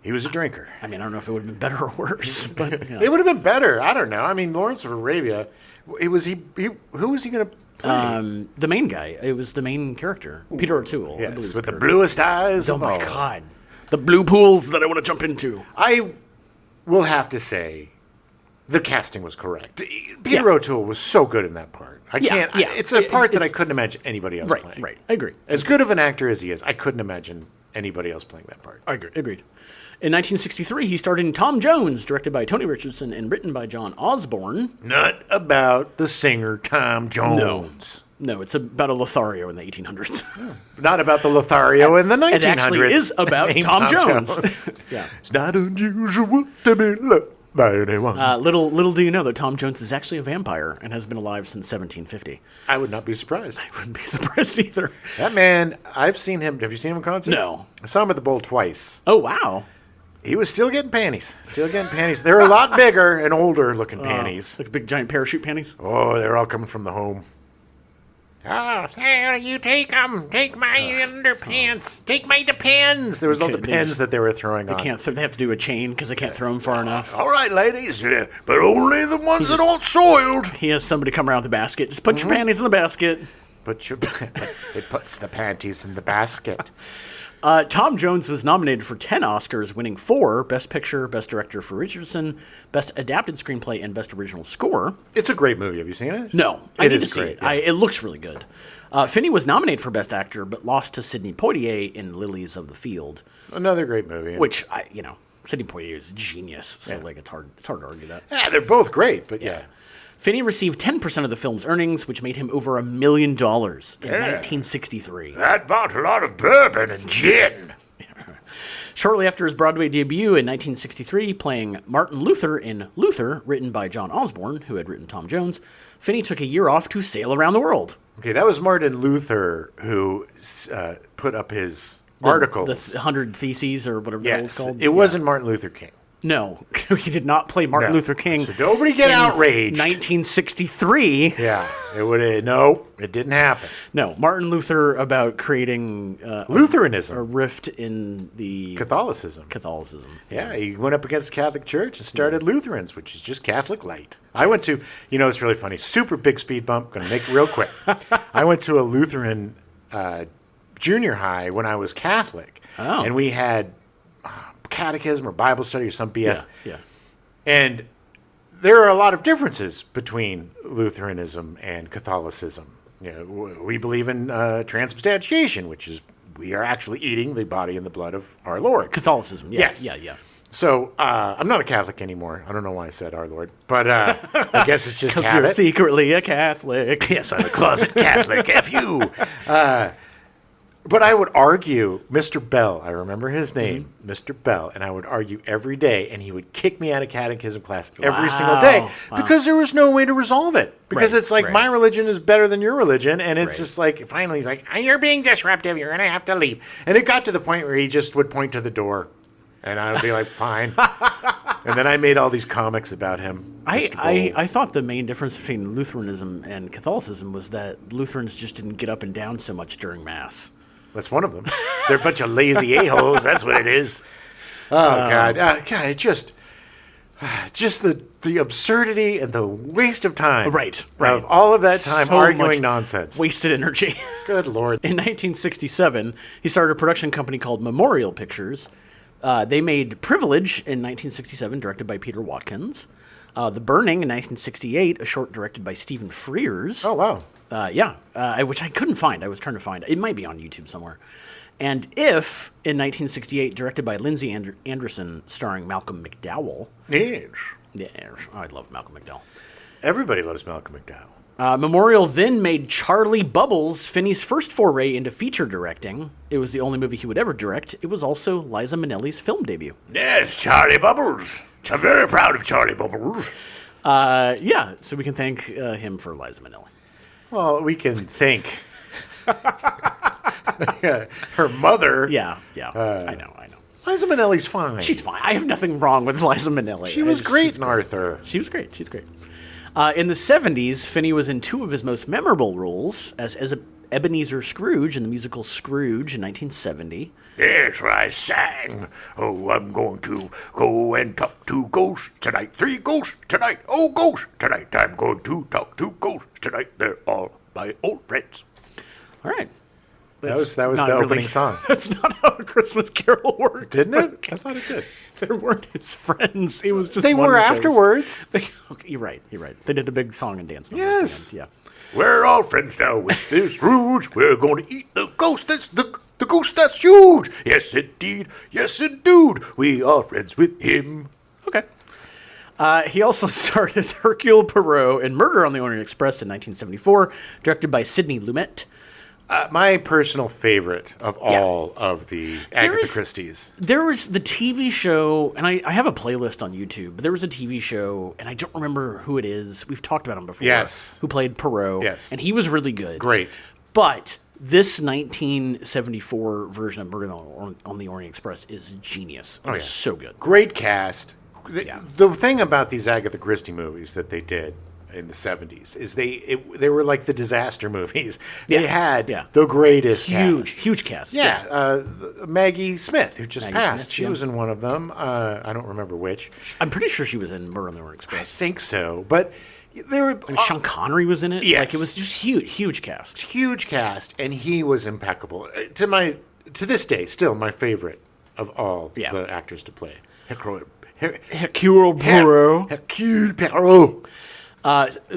He was a drinker. I mean, I don't know if it would have been better or worse, but it would have been better. I don't know. I mean, Lawrence of Arabia. Who was he going to play? The main guy. It was the main character, Peter O'Toole. Yes, with the bluest eyes. Oh my God, the blue pools that I want to jump into. I will have to say, the casting was correct. Peter O'Toole was so good in that part. It's a part that I couldn't imagine anybody else playing. Right. I agree. As good of an actor as he is, I couldn't imagine anybody else playing that part. I agree. Agreed. In 1963, he starred in Tom Jones, directed by Tony Richardson and written by John Osborne. Not about the singer Tom Jones. No, it's about a Lothario in the 1800s. Not about the Lothario in the 1900s. It actually is about Tom Jones. Yeah. It's not unusual to be loved by anyone. Little do you know that Tom Jones is actually a vampire and has been alive since 1750. I would not be surprised. I wouldn't be surprised either. That man, I've seen him. Have you seen him in concert? No. I saw him at the Bowl twice. Oh, wow. He was still getting panties. They're a lot bigger and older looking panties. Like big giant parachute panties? Oh, they're all coming from the home. Oh, there, you take them. Take my underpants. Take my depends. There was no depends that they were throwing on. They have to do a chain because they can't throw them far enough. All right, ladies, but only the ones that aren't soiled. He has somebody come around with the basket. Just put your panties in the basket. It puts the panties in the basket. Tom Jones was nominated for 10 Oscars, winning 4: Best Picture, Best Director for Richardson, Best Adapted Screenplay, and Best Original Score. It's a great movie. Have you seen it? No. I need to see it. Yeah. It looks really good. Finney was nominated for Best Actor, but lost to Sidney Poitier in Lilies of the Field. Another great movie. Which, Sidney Poitier is a genius, so it's hard to argue that. Yeah, they're both great, but yeah. Finney received 10% of the film's earnings, which made him over $1 million in 1963. That bought a lot of bourbon and gin. Shortly after his Broadway debut in 1963, playing Martin Luther in Luther, written by John Osborne, who had written Tom Jones, Finney took a year off to sail around the world. Okay, that was Martin Luther who put up his articles. The 100 Theses or whatever that was called. It wasn't Martin Luther King. No, he did not play Martin Luther King. So nobody get outraged. 1963. Yeah, it didn't happen. No, Martin Luther about creating Lutheranism, a rift in the Catholicism. Yeah, he went up against the Catholic Church and started Lutherans, which is just Catholic light. I went to, it's really funny. Super big speed bump. Going to make it real quick. I went to a Lutheran junior high when I was Catholic, and we had catechism or Bible study or some BS. Yeah. And there are a lot of differences between Lutheranism and Catholicism. We believe in transubstantiation, which is we are actually eating the body and the blood of our Lord. Catholicism, yes. Yeah. So I'm not a Catholic anymore. I don't know why I said our Lord, but I guess it's just habit. You're secretly a Catholic. Yes, I'm a closet Catholic. F you. But I would argue, Mr. Bell, I remember his name, Mr. Bell, and I would argue every day, and he would kick me out of catechism class every single day because there was no way to resolve it. Because it's like, my religion is better than your religion, and it's just like, finally, he's like, you're being disruptive, you're going to have to leave. And it got to the point where he just would point to the door, and I would be like, fine. And then I made all these comics about him. I thought the main difference between Lutheranism and Catholicism was that Lutherans just didn't get up and down so much during Mass. That's one of them. They're a bunch of lazy a-holes. That's what it is. Oh, God. God, it's just the absurdity and the waste of time. Right. Of all of that time arguing nonsense. Wasted energy. Good Lord. In 1967, he started a production company called Memorial Pictures. They made Privilege in 1967, directed by Peter Watkins. The Burning in 1968, a short directed by Stephen Frears. Oh, wow. Which I couldn't find. I was trying to find. It might be on YouTube somewhere. And If, in 1968, directed by Lindsay Anderson, starring Malcolm McDowell. Yes. Yeah, I love Malcolm McDowell. Everybody loves Malcolm McDowell. Memorial then made Charlie Bubbles, Finney's first foray into feature directing. It was the only movie he would ever direct. It was also Liza Minnelli's film debut. Yes, Charlie Bubbles. I'm very proud of Charlie Bubbles. So we can thank him for Liza Minnelli. Well, we can thank her mother. Yeah. I know. Liza Minnelli's fine. She's fine. I have nothing wrong with Liza Minnelli. She was great in Arthur. She was great. She's great. In the 70s, Finney was in 2 of his most memorable roles as Ebenezer Scrooge in the musical Scrooge in 1970. Yes, I sang. Oh, I'm going to go and talk to ghosts tonight. 3 ghosts tonight. Oh, ghosts tonight. I'm going to talk to ghosts tonight. They're all my old friends. All right. That was the opening song. That's not how a Christmas Carol works. Didn't it? I thought it did. They weren't his friends. It was just they were afterwards. You're right. They did a big song and dance number. Yes. Yeah. We're all friends now with this Scrooge. We're going to eat the ghost. That's the ghost that's huge. Yes, indeed. Yes, indeed. We are friends with him. Okay. He also starred as Hercule Poirot in Murder on the Orient Express in 1974, directed by Sidney Lumet. My personal favorite of all of the Agatha Christie's. There was the TV show, and I have a playlist on YouTube, but there was a TV show, and I don't remember who it is. We've talked about him before. Yes. Who played Poirot. Yes. And he was really good. Great. But this 1974 version of Murder on the Orient Express is genius. It's so good. Great cast. The thing about these Agatha Christie movies that they did, in the 70s. They were like the disaster movies. They had the greatest huge cast. Maggie Smith, who just passed. She was in one of them. I don't remember which. I'm pretty sure she was in Murder on the Orient Express. I think so, but there were. Sean Connery was in it. Yes. Like it was just huge cast. Huge cast, and he was impeccable. To this day, still my favorite of all the actors to play. Hercule Poirot.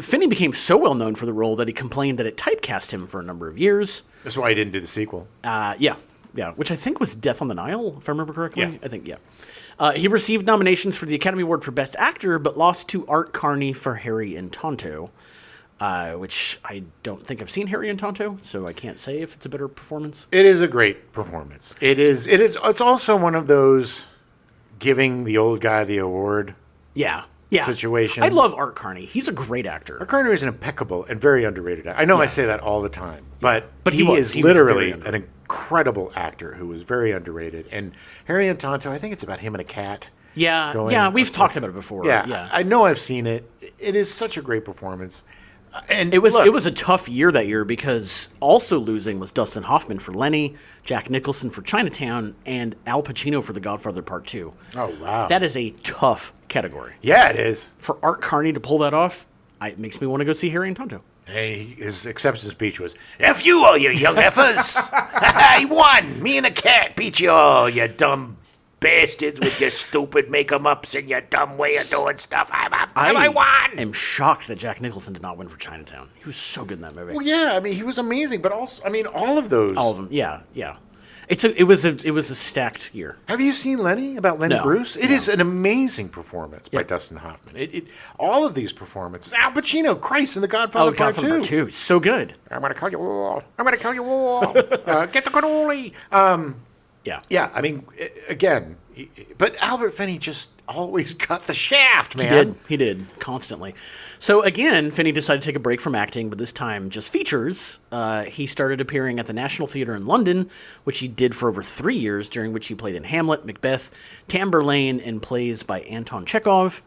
Finney became so well known for the role that he complained that it typecast him for a number of years. That's why he didn't do the sequel. Which I think was Death on the Nile, if I remember correctly. Yeah. I think, he received nominations for the Academy Award for Best Actor, but lost to Art Carney for Harry and Tonto, which I don't think I've seen Harry and Tonto, so I can't say if it's a better performance. It is a great performance. It is. It's also one of those giving the old guy the award. Situations. I love Art Carney. He's a great actor. Art Carney is an impeccable and very underrated actor. I know I say that all the time, but he is was literally an incredible actor who was very underrated. And Harry and Tonto, I think it's about him and a cat. We've talked about it before. I know I've seen it. It is such a great performance. And it was a tough year that year because also losing was Dustin Hoffman for Lenny, Jack Nicholson for Chinatown, and Al Pacino for The Godfather Part 2. Oh, wow. That is a tough category. Yeah, it is. For Art Carney to pull that off, it makes me want to go see Harry and Tonto. Hey, his acceptance speech was, F you all, you young effers. I won. Me and a cat beat you all, you dumb bastards with your stupid make-em-ups and your dumb way of doing stuff. I won. I am shocked that Jack Nicholson did not win for Chinatown. He was so good in that movie. Well, yeah, I mean, he was amazing, but also, I mean, all of those. All of them, yeah. It was a stacked year. Have you seen Lenny, about Lenny Bruce? It is an amazing performance by Dustin Hoffman. All of these performances. Al Pacino, Christ, in The Godfather Part 2. So good. I'm going to call you all. I'm going to call you all. Get the cannoli. Yeah, I mean, again, but Albert Finney just always got the shaft, man. He did, constantly. So again, Finney decided to take a break from acting, but this time just features. He started appearing at the National Theatre in London, which he did for over 3 years, during which he played in Hamlet, Macbeth, Tamburlaine, and plays by Anton Chekhov.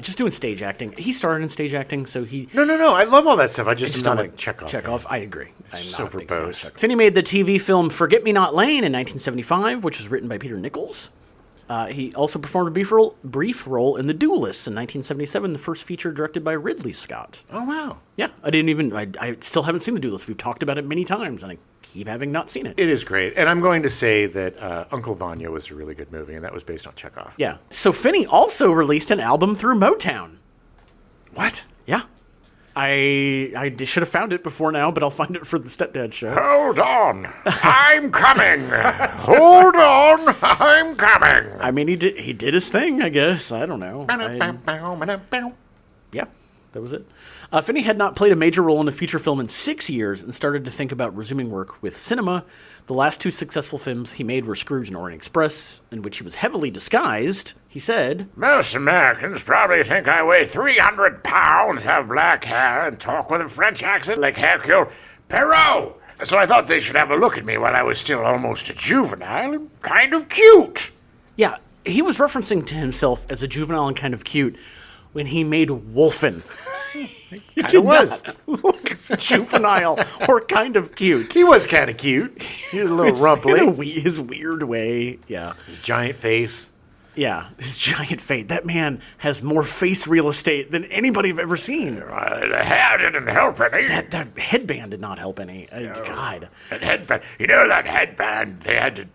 Just doing stage acting. He started in stage acting, so he... No, I love all that stuff. I just don't like Chekhov. I agree. I'm so not verbose. Finney made the TV film Forget-Me-Not Lane in 1975, which was written by Peter Nichols. He also performed a brief role in The Duelists in 1977, the first feature directed by Ridley Scott. Oh, wow. Yeah, I still haven't seen The Duelists. We've talked about it many times, and I keep having not seen it. It is great. And I'm going to say that Uncle Vanya was a really good movie, and that was based on Chekhov. Yeah. So Finney also released an album through Motown. What? Yeah. I should have found it before now, but I'll find it for the Stepdad show. Hold on. I'm coming. Hold on. I'm coming. I mean, he did his thing, I guess. I don't know. Yeah, that was it. Finney had not played a major role in a feature film in 6 years and started to think about resuming work with cinema. The last 2 successful films he made were Scrooge and Orient Express, in which he was heavily disguised. He said, Most Americans probably think I weigh 300 pounds, have black hair, and talk with a French accent like Hercule Poirot. So I thought they should have a look at me while I was still almost a juvenile and kind of cute. Yeah, he was referencing to himself as a juvenile and kind of cute when he made Wolfen. He did was. Not look juvenile or kind of cute. He was kind of cute. He was a little rumply. In his weird way, yeah. His giant face. Yeah, his giant face. That man has more face real estate than anybody I've ever seen. The hair didn't help any. That headband did not help any. God. That headband. You know that headband? They had to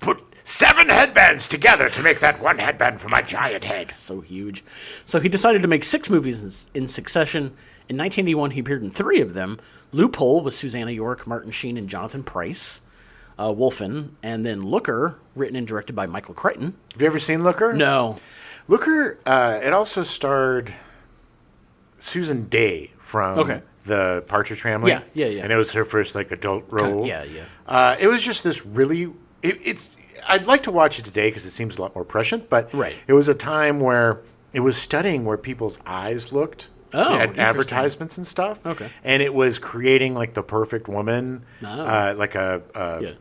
put 7 headbands together to make that one headband for my giant head. So huge. So he decided to make 6 movies in succession. In 1981, he appeared in 3 of them. Loophole with Susanna York, Martin Sheen, and Jonathan Pryce. Wolfen, and then Looker, written and directed by Michael Crichton. Have you ever seen Looker? No. Looker, it also starred Susan Day from the Partridge Family. Yeah. And it was her first adult role. Yeah. It was just this really... I'd like to watch it today because it seems a lot more prescient, but it was a time where it was studying where people's eyes looked at advertisements and stuff. Okay. And it was creating the perfect woman, like a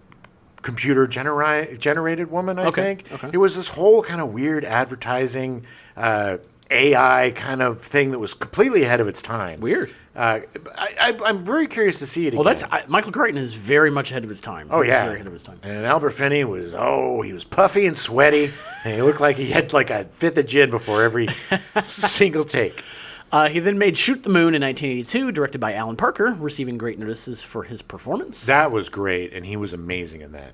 computer generated woman, I think. Okay. It was this whole kind of weird advertising, AI kind of thing that was completely ahead of its time. Weird. I'm very curious to see it again. Well, Michael Crichton is very much ahead of his time. Oh, yeah. Very ahead of his time. And Albert Finney he was puffy and sweaty, and he looked like he had like a fifth of gin before every single take. He then made Shoot the Moon in 1982, directed by Alan Parker, receiving great notices for his performance. That was great, and he was amazing in that.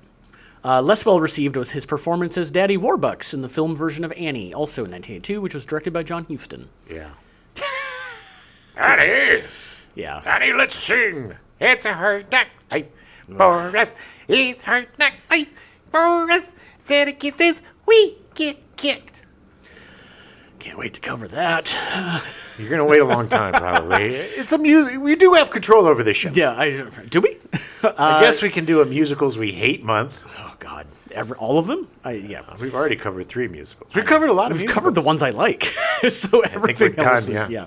Less well received was his performance as Daddy Warbucks in the film version of Annie, also in 1982, which was directed by John Huston. Yeah. Annie! Yeah. Annie, let's sing. It's a hard knock for us. It's hard knock for us. Santa kisses, we get kicked. Can't wait to cover that. You're going to wait a long time, probably. It's a music. We do have control over this show. Yeah, do we? I guess we can do a musicals we hate month. Oh, God. All of them? Yeah. We've already covered 3 musicals. We've covered a lot of musicals. We've covered the ones I like. So everything else is, yeah.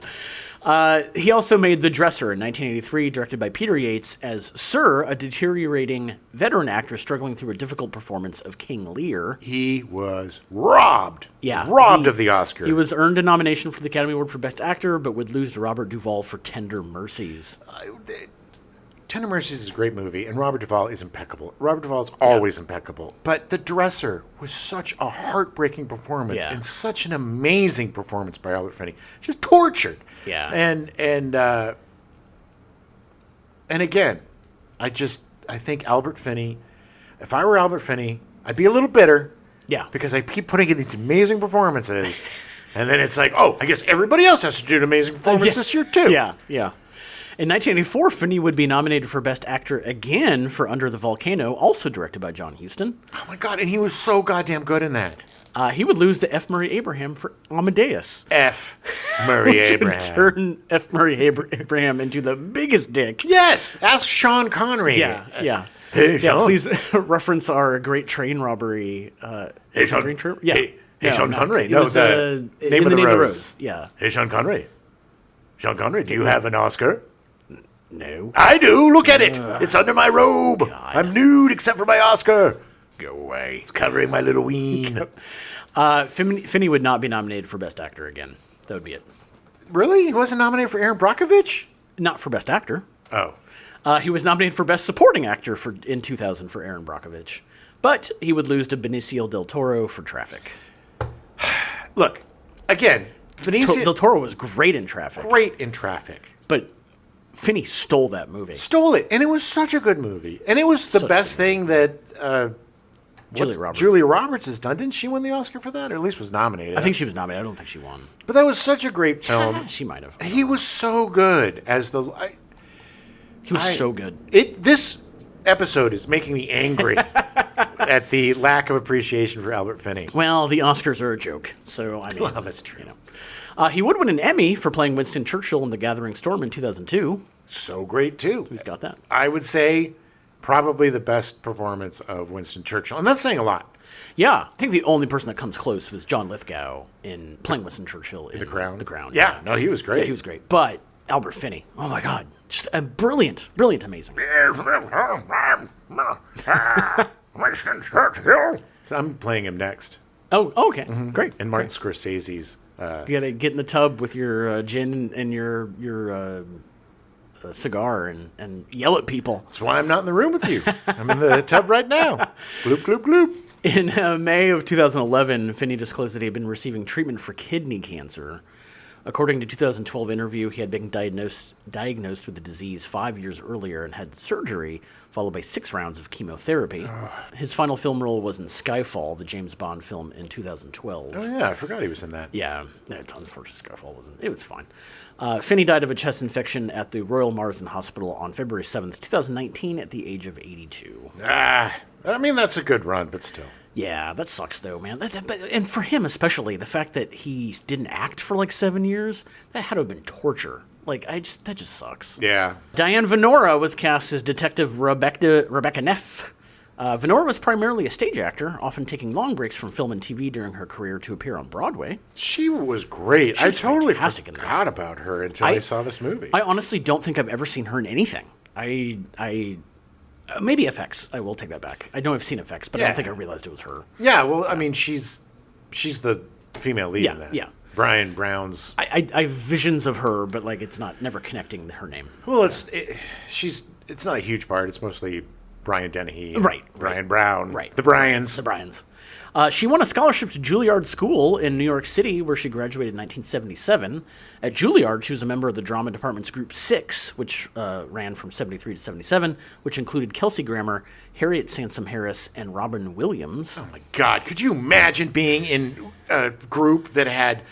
He also made The Dresser in 1983, directed by Peter Yates, as Sir, a deteriorating veteran actor struggling through a difficult performance of King Lear. He was robbed. Yeah. Robbed of the Oscar. He was earned a nomination for the Academy Award for Best Actor, but would lose to Robert Duvall for Tender Mercies. Tender Mercies is a great movie, and Robert Duvall is impeccable. Robert Duvall is always impeccable. But The Dresser was such a heartbreaking performance and such an amazing performance by Albert Finney. Just tortured. Yeah. And again, I think Albert Finney, if I were Albert Finney, I'd be a little bitter. Yeah. Because I keep putting in these amazing performances, and then it's like, oh, I guess everybody else has to do an amazing performance this year, too. Yeah, yeah. In 1984, Finney would be nominated for Best Actor again for Under the Volcano, also directed by John Huston. Oh, my God, and he was so goddamn good in that. He would lose to F. Murray Abraham for Amadeus. F. Murray Abraham. Turn F. Murray Abraham into the biggest dick. Yes, ask Sean Connery. Yeah. Hey, Sean. Please reference our great train robbery. Hey, Sean. Hey, Sean Connery. It was, the Name of the Rose. Yeah. Hey, Sean Connery. Sean Connery, do you have an Oscar? No. I do. Look at it. It's under my robe. God. I'm nude except for my Oscar. Go away. It's covering my little ween. Finney would not be nominated for Best Actor again. That would be it. Really? He wasn't nominated for Aaron Brockovich? Not for Best Actor. Oh. He was nominated for Best Supporting Actor in 2000 for Aaron Brockovich. But he would lose to Benicio del Toro for Traffic. Look, again, Benicio del Toro was great in Traffic. But Finney stole that movie. Stole it. And it was such a good movie. And it was the best thing that Julia Roberts has done. Didn't she win the Oscar for that? Or at least was nominated. I think she was nominated. I don't think she won. But that was such a great film. She might have. He was so good as the... He was so good. This episode is making me angry at the lack of appreciation for Albert Finney. Well, the Oscars are a joke. So, I mean... Well, that's true. He would win an Emmy for playing Winston Churchill in The Gathering Storm in 2002. So great, too. Who's got that? I would say probably the best performance of Winston Churchill. And that's saying a lot. Yeah. I think the only person that comes close was John Lithgow in playing Winston Churchill in The Crown. The Crown. Yeah. No, he was great. Yeah, he was great. But Albert Finney, oh my God. Just brilliant, amazing. Winston Churchill. So I'm playing him next. Oh, okay. Mm-hmm. Great. And Martin Scorsese's... you gotta get in the tub with your gin and your cigar and yell at people. That's why I'm not in the room with you. I'm in the tub right now. Gloop, gloop, gloop. In May of 2011, Finney disclosed that he had been receiving treatment for kidney cancer. According to a 2012 interview, he had been diagnosed with the disease 5 years earlier and had surgery, followed by 6 rounds of chemotherapy. His final film role was in Skyfall, the James Bond film, in 2012. Oh, yeah, I forgot he was in that. Yeah, it's unfortunate Skyfall wasn't. It was fine. Finney died of a chest infection at the Royal Marsden Hospital on February 7th, 2019, at the age of 82. I mean, that's a good run, but still. Yeah, that sucks, though, man. And for him especially, the fact that he didn't act for like 7 years, that had to have been torture. Like, that just sucks. Yeah. Diane Venora was cast as Detective Rebecca Neff. Venora was primarily a stage actor, often taking long breaks from film and TV during her career to appear on Broadway. She was great. I totally forgot about her until I saw this movie. I honestly don't think I've ever seen her in anything. Maybe FX. I will take that back. I know I've seen FX, but I don't think I realized it was her. Yeah, well, I mean, she's the female lead in that. Yeah. Brian Brown's. I have visions of her, but like it's never connecting her name. Well, it's not a huge part. It's mostly Brian Dennehy, Brian Brown, the Bryans. She won a scholarship to Juilliard School in New York City, where she graduated in 1977. At Juilliard, she was a member of the drama department's Group 6, which ran from 73 to 77, which included Kelsey Grammer, Harriet Sansom Harris, and Robin Williams. Oh, my God. Could you imagine being in a group that had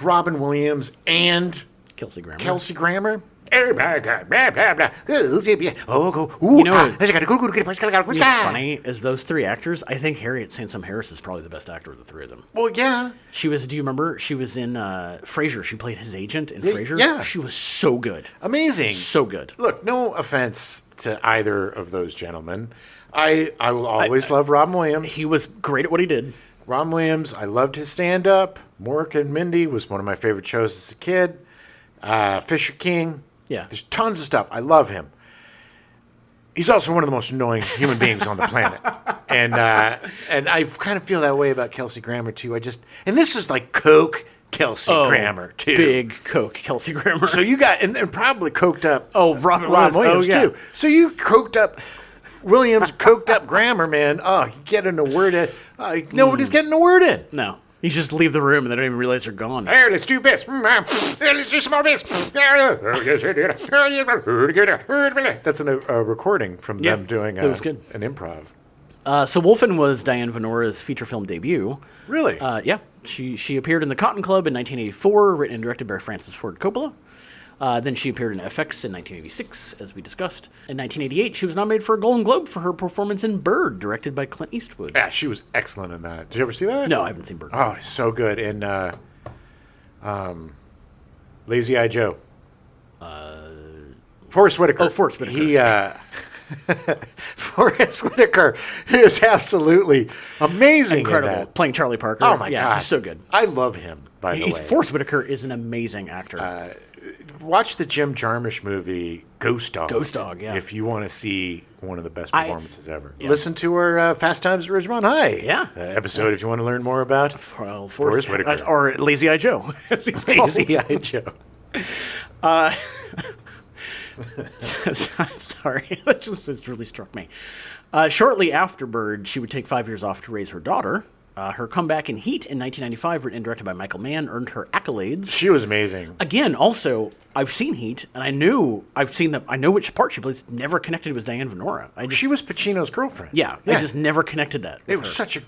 Robin Williams and Kelsey Grammer? You know, what's funny is those three actors. I think Harriet Sansom Harris is probably the best actor of the three of them. Well, yeah. She was. Do you remember? She was in Frasier. She played his agent in Frasier. Yeah. She was so good. Amazing. So good. Look, no offense to either of those gentlemen. I will always love Robin Williams. He was great at what he did. Robin Williams, I loved his stand-up. Mork and Mindy was one of my favorite shows as a kid. Fisher King. Yeah. There's tons of stuff. I love him. He's also one of the most annoying human beings on the planet. And I kind of feel that way about Kelsey Grammer, too. And this is like Coke Kelsey Grammer, too. Big Coke Kelsey Grammer. So you got, and probably coked up Robin Williams, too. So you coked up Williams, coked up Grammer, man. Oh, you getting a word in. Nobody's getting a word in. No. You just leave the room and they don't even realize they're gone. Hey, let's do this. Let's do some more this. That's a recording from them doing that was good. An improv. So Wolfen was Diane Venora's feature film debut. Really? Yeah. She appeared in The Cotton Club in 1984, written and directed by Francis Ford Coppola. Then she appeared in FX in 1986, as we discussed. In 1988, she was nominated for a Golden Globe for her performance in Bird, directed by Clint Eastwood. Yeah, she was excellent in that. Did you ever see that? No, I haven't seen Bird. Oh, so good. And Lazy Eye Joe. Forrest Whitaker. Oh, Forrest Whitaker. Forrest Whitaker is absolutely amazing. Incredible. Playing Charlie Parker. Oh, my God. He's so good. I love him, by the way. Forrest Whitaker is an amazing actor. Watch the Jim Jarmusch movie, Ghost Dog. Ghost Dog, yeah. If you want to see one of the best performances ever. Yeah. Listen to our Fast Times at Ridgemont High episode if you want to learn more about Forrest Whitaker. Or Lazy Eye Joe. Lazy Eye Joe. Sorry, that just really struck me. Shortly after Bird, she would take 5 years off to raise her daughter. Her comeback in Heat in 1995, written and directed by Michael Mann, earned her accolades. She was amazing. Again, also, I've seen Heat, and I know which part she plays. Never connected with Diane Venora. She was Pacino's girlfriend. Yeah, I just never connected that. It was such a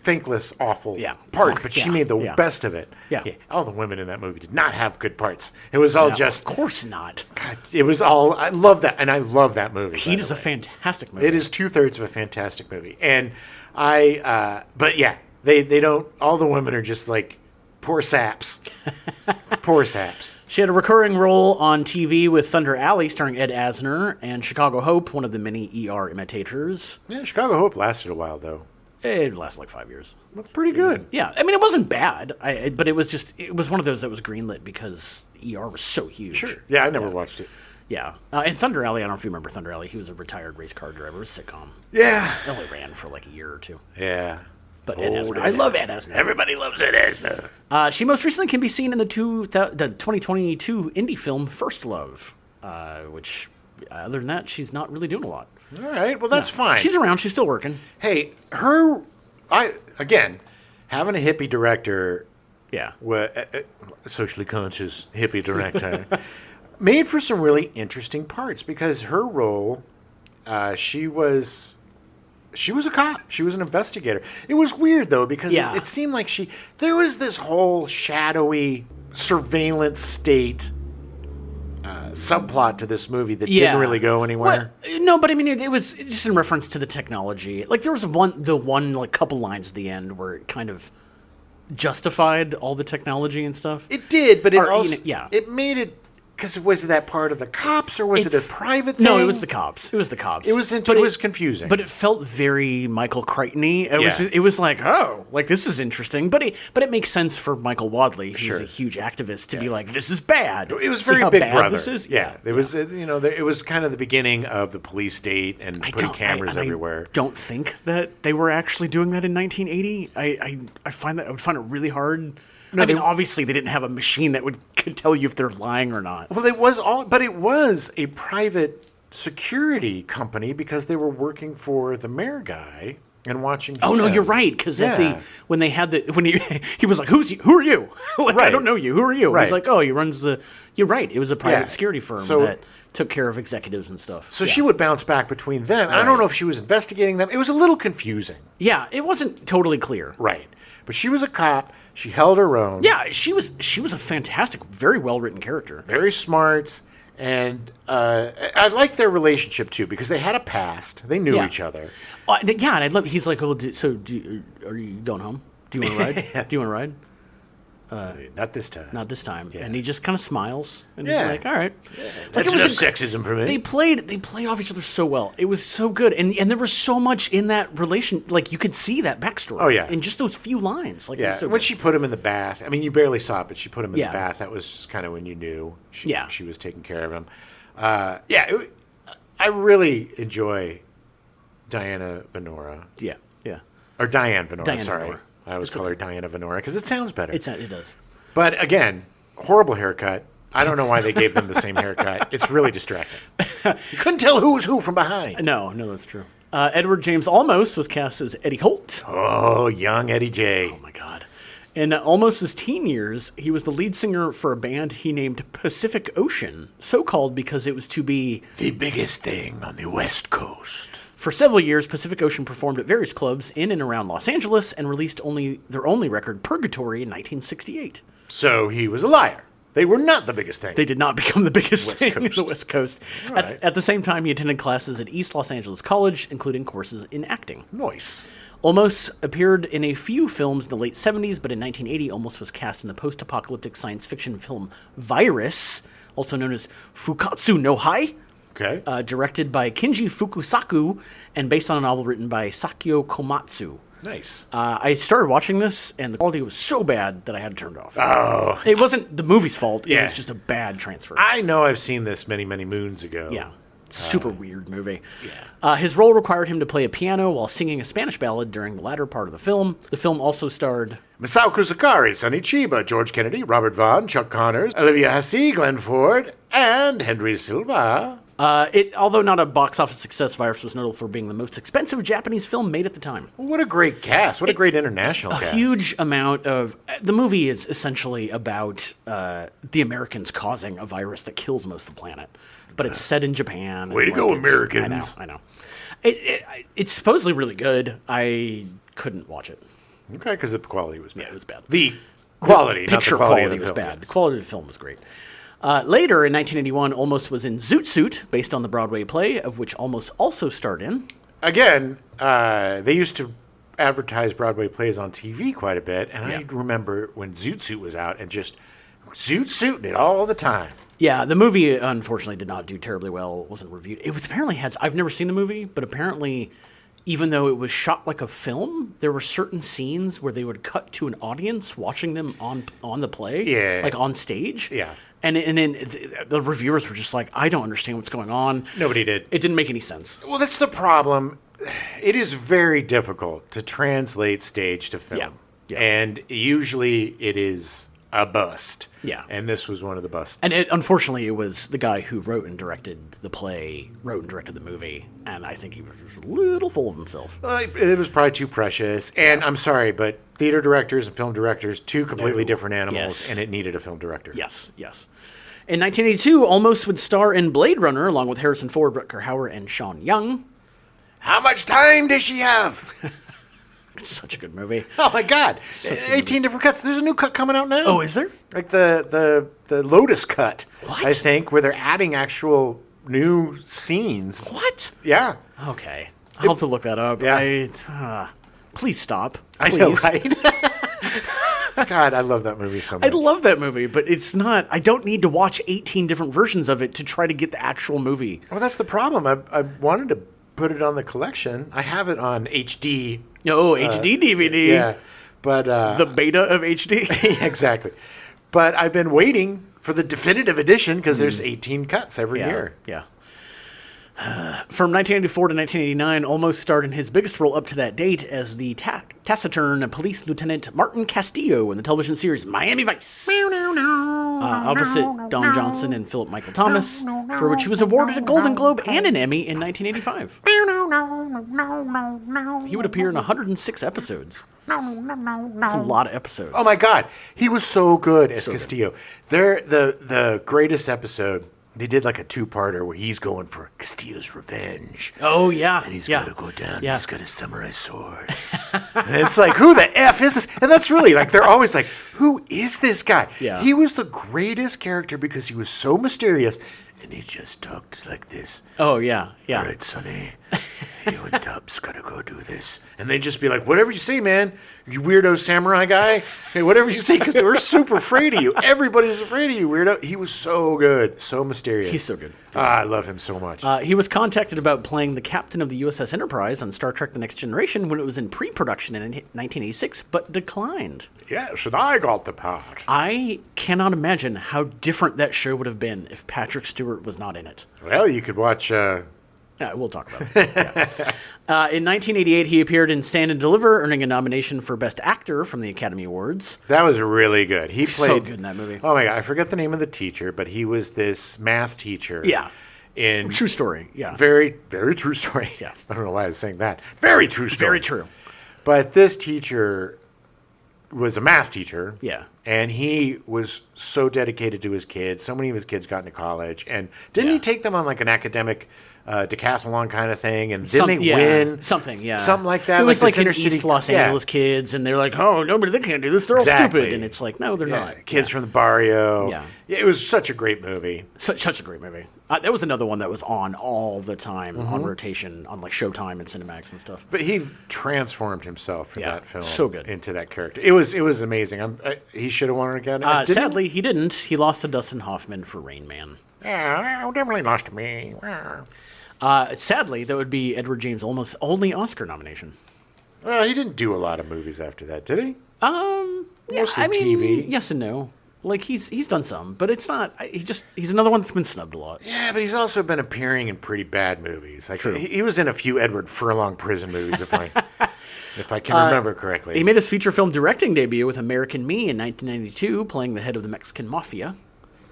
thankless, awful part, but she made the best of it. Yeah. All the women in that movie did not have good parts. It was all just... Of course not. God, it was all... I love that, and I love that movie. Heat is a fantastic movie. It is 2/3 of a fantastic movie. And but yeah... They don't, all the women are just like poor saps. Poor saps. She had a recurring role on TV with Thunder Alley starring Ed Asner and Chicago Hope, one of the many ER imitators. Yeah, Chicago Hope lasted a while though. It lasted like 5 years. Well, pretty good. Yeah, I mean it wasn't bad, but it was one of those that was greenlit because ER was so huge. Sure. Yeah, I never watched it. Yeah. And Thunder Alley, I don't know if you remember Thunder Alley. He was a retired race car driver. It was a sitcom. Yeah. It only ran for like a year or two. Yeah. But Ed Asner. I love Ed Asner. Everybody loves Ed Asner. She most recently can be seen in the 2022 indie film First Love, which, other than that, she's not really doing a lot. All right, well, that's fine. She's around. She's still working. Hey, again, having a hippie director, socially conscious hippie director, made for some really interesting parts because her role, she was a cop. She was an investigator. It was weird, though, because it seemed like there was this whole shadowy surveillance state subplot to this movie that didn't really go anywhere. Well, no, but I mean, it was just in reference to the technology. Like, there was one couple lines at the end where it kind of justified all the technology and stuff. It did, but it made it... Because was that part of the cops, or was it a private thing? No, it was the cops. It was confusing. But it felt very Michael Crichton-y. It was like, oh, like this is interesting. But it makes sense for Michael Wadleigh, who's a huge activist, to be like, this is bad. It was very Big Brother. This is? Yeah. It was, it was kind of the beginning of the police state and putting cameras everywhere. I don't think that they were actually doing that in 1980. I would find it really hard No, I mean, obviously they didn't have a machine that could tell you if they're lying or not. Well, it was a private security company because they were working for the mayor guy and watching him. Oh no, you're right. Because when he was like, who are you? Like, right. I don't know you. Who are you? Right. He's like, oh, he runs the. You're right. It was a private security firm that took care of executives and stuff. So she would bounce back between them. Right. I don't know if she was investigating them. It was a little confusing. Yeah, it wasn't totally clear. Right, but she was a cop. She held her own. Yeah, she was a fantastic, very well written character. Very smart. And I like their relationship, too, because they had a past. They knew each other. And I'd love. He's like, well, are you going home? Do you want to ride? Do you want to ride? Not this time. Not this time. Yeah. And he just kind of smiles. And he's like, all right. Yeah. That's enough sexism for me. They played off each other so well. It was so good. And there was so much in that relation. Like, you could see that backstory. Oh, yeah. In just those few lines. Like, yeah. When she put him in the bath. I mean, you barely saw it, but she put him in the bath. That was kind of when you knew she was taking care of him. I really enjoy Diana Venora. Yeah, yeah. Or Diane Venora, Venora. I always call her Diana Venora because it sounds better. It does. But again, horrible haircut. I don't know why they gave them the same haircut. It's really distracting. You couldn't tell who was who from behind. No, that's true. Edward James Olmos was cast as Eddie Holt. Oh, young Eddie J. Oh, my God. In Olmos' teen years, he was the lead singer for a band he named Pacific Ocean, so called because it was to be the biggest thing on the West Coast. For several years, Pacific Ocean performed at various clubs in and around Los Angeles and released their only record, Purgatory, in 1968. So he was a liar. They were not the biggest thing. They did not become the biggest thing on the West Coast. Right. At the same time, he attended classes at East Los Angeles College, including courses in acting. Nice. Olmos appeared in a few films in the late 70s, but in 1980, Olmos was cast in the post-apocalyptic science fiction film Virus, also known as Fukatsu no Hai. Okay. Directed by Kinji Fukusaku and based on a novel written by Sakio Komatsu. Nice. I started watching this, and the quality was so bad that I had to turn it off. Oh. It wasn't the movie's fault. It was just a bad transfer. I know I've seen this many, many moons ago. Yeah. Super weird movie. Yeah. His role required him to play a piano while singing a Spanish ballad during the latter part of the film. The film also starred Masao Kusakari, Sonny Chiba, George Kennedy, Robert Vaughn, Chuck Connors, Olivia Hussey, Glenn Ford, and Henry Silva. Although not a box office success, Virus was notable for being the most expensive Japanese film made at the time. What a great cast. What a great international cast. A huge amount of... The movie is essentially about the Americans causing a virus that kills most of the planet. But it's set in Japan. Way to go, Americans. I know. It's supposedly really good. I couldn't watch it. Okay, because the quality was bad. Yeah, it was bad. The quality, the picture not the quality was bad. The quality of the film was great. Later, in 1981, Olmos was in Zoot Suit, based on the Broadway play, of which Olmos also starred in. Again, they used to advertise Broadway plays on TV quite a bit, and I remember when Zoot Suit was out and just Zoot Suiting it all the time. Yeah, the movie, unfortunately, did not do terribly well. It wasn't reviewed. It was apparently I've never seen the movie, but apparently, even though it was shot like a film, there were certain scenes where they would cut to an audience watching them on the play, like on stage. Yeah. And then the reviewers were just like, I don't understand what's going on. Nobody did. It didn't make any sense. Well, that's the problem. It is very difficult to translate stage to film. Yeah. And usually it is a bust. Yeah. And this was one of the busts. And unfortunately, it was the guy who wrote and directed the play, wrote and directed the movie, and I think he was just a little full of himself. It was probably too precious. And I'm sorry, but theater directors and film directors, two completely different animals, and it needed a film director. Yes. In 1982, Olmos would star in Blade Runner, along with Harrison Ford, Rutger Hauer, and Sean Young. How much time does she have? It's such a good movie. Oh my God! 18 different cuts. There's a new cut coming out now. Oh, is there? Like the Lotus cut. What? I think where they're adding actual new scenes. What? Yeah. Okay. I'll have to look that up. Yeah. Please stop. Please. I know, right? God, I love that movie so much. I love that movie, but it's not. I don't need to watch 18 different versions of it to try to get the actual movie. Well, that's the problem. I wanted to put it on the collection. I have it on HD. Oh, HD DVD. Yeah, but the beta of HD. Exactly. But I've been waiting for the definitive edition because there's 18 cuts every year. Yeah. From 1984 to 1989, Olmos starred in his biggest role up to that date as the taciturn police lieutenant Martin Castillo in the television series Miami Vice. Opposite Don Johnson and Philip Michael Thomas, for which he was awarded a Golden Globe and an Emmy in 1985. He would appear in 106 episodes. That's a lot of episodes. Oh my God, he was so good as Castillo. The greatest episode. They did like a two-parter where he's going for Castillo's revenge. Oh, yeah. And he's got to go down. Yeah. He's got a samurai sword. And it's like, who the F is this? And that's really like, they're always like, who is this guy? Yeah. He was the greatest character because he was so mysterious. And he just talked like this. Oh, yeah. Yeah. All right, Sonny. You and Tubbs got to go do this. And they'd just be like, whatever you say, man. You weirdo samurai guy. Hey, whatever you say, because they were super afraid of you. Everybody's afraid of you, weirdo. He was so good. So mysterious. He's so good. I love him so much. He was contacted about playing the captain of the USS Enterprise on Star Trek The Next Generation when it was in pre-production in 1986, but declined. Yes, and I got the part. I cannot imagine how different that show would have been if Patrick Stewart was not in it. Well, you could watch... we'll talk about it. Yeah. In 1988, he appeared in Stand and Deliver, earning a nomination for Best Actor from the Academy Awards. That was really good. He played so good in that movie. Oh my God, I forget the name of the teacher, but he was this math teacher. Yeah. In true story. Yeah. Very, very true story. Yeah. I don't know why I was saying that. Very true story. Very true. But this teacher was a math teacher. Yeah. And he was so dedicated to his kids. So many of his kids got into college. And didn't he take them on like an academic decathlon kind of thing? And didn't they win? Something, yeah. Something like that. It was like an East Los Angeles kids, and they're like, oh, nobody, they can't do this. They're all stupid. And it's like, no, they're not. Kids from the barrio. Yeah. It was such a great movie. Such a great movie. That was another one that was on all the time, on rotation, on like Showtime and Cinemax and stuff. But he transformed himself for that film. So good. Into that character. It was amazing. He should have won it again. Sadly, he didn't. He lost to Dustin Hoffman for Rain Man. Yeah, definitely lost to me. Sadly, that would be Edward James Olmos' only Oscar nomination. Well, he didn't do a lot of movies after that, did he? Mostly TV. Yes and no. Like he's done some, but it's not. He's another one that's been snubbed a lot. Yeah, but he's also been appearing in pretty bad movies. Like, True. He was in a few Edward Furlong prison movies, if I can remember correctly. He made his feature film directing debut with American Me in 1992, playing the head of the Mexican mafia.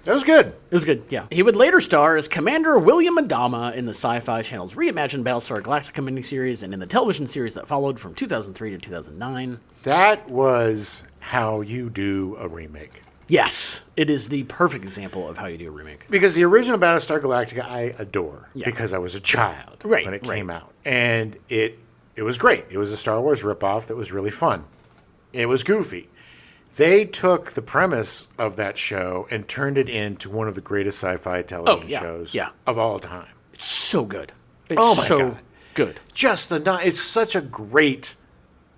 That was good. It was good, yeah. He would later star as Commander William Adama in the Sci-Fi Channel's reimagined Battlestar Galactica miniseries and in the television series that followed from 2003 to 2009. That was how you do a remake. Yes, it is the perfect example of how you do a remake. Because the original Battlestar Galactica I adore because I was a child when it came out. And it was great. It was a Star Wars ripoff that was really fun. It was goofy. They took the premise of that show and turned it into one of the greatest sci-fi television shows of all time. It's so good. It's God. Good. It's such a great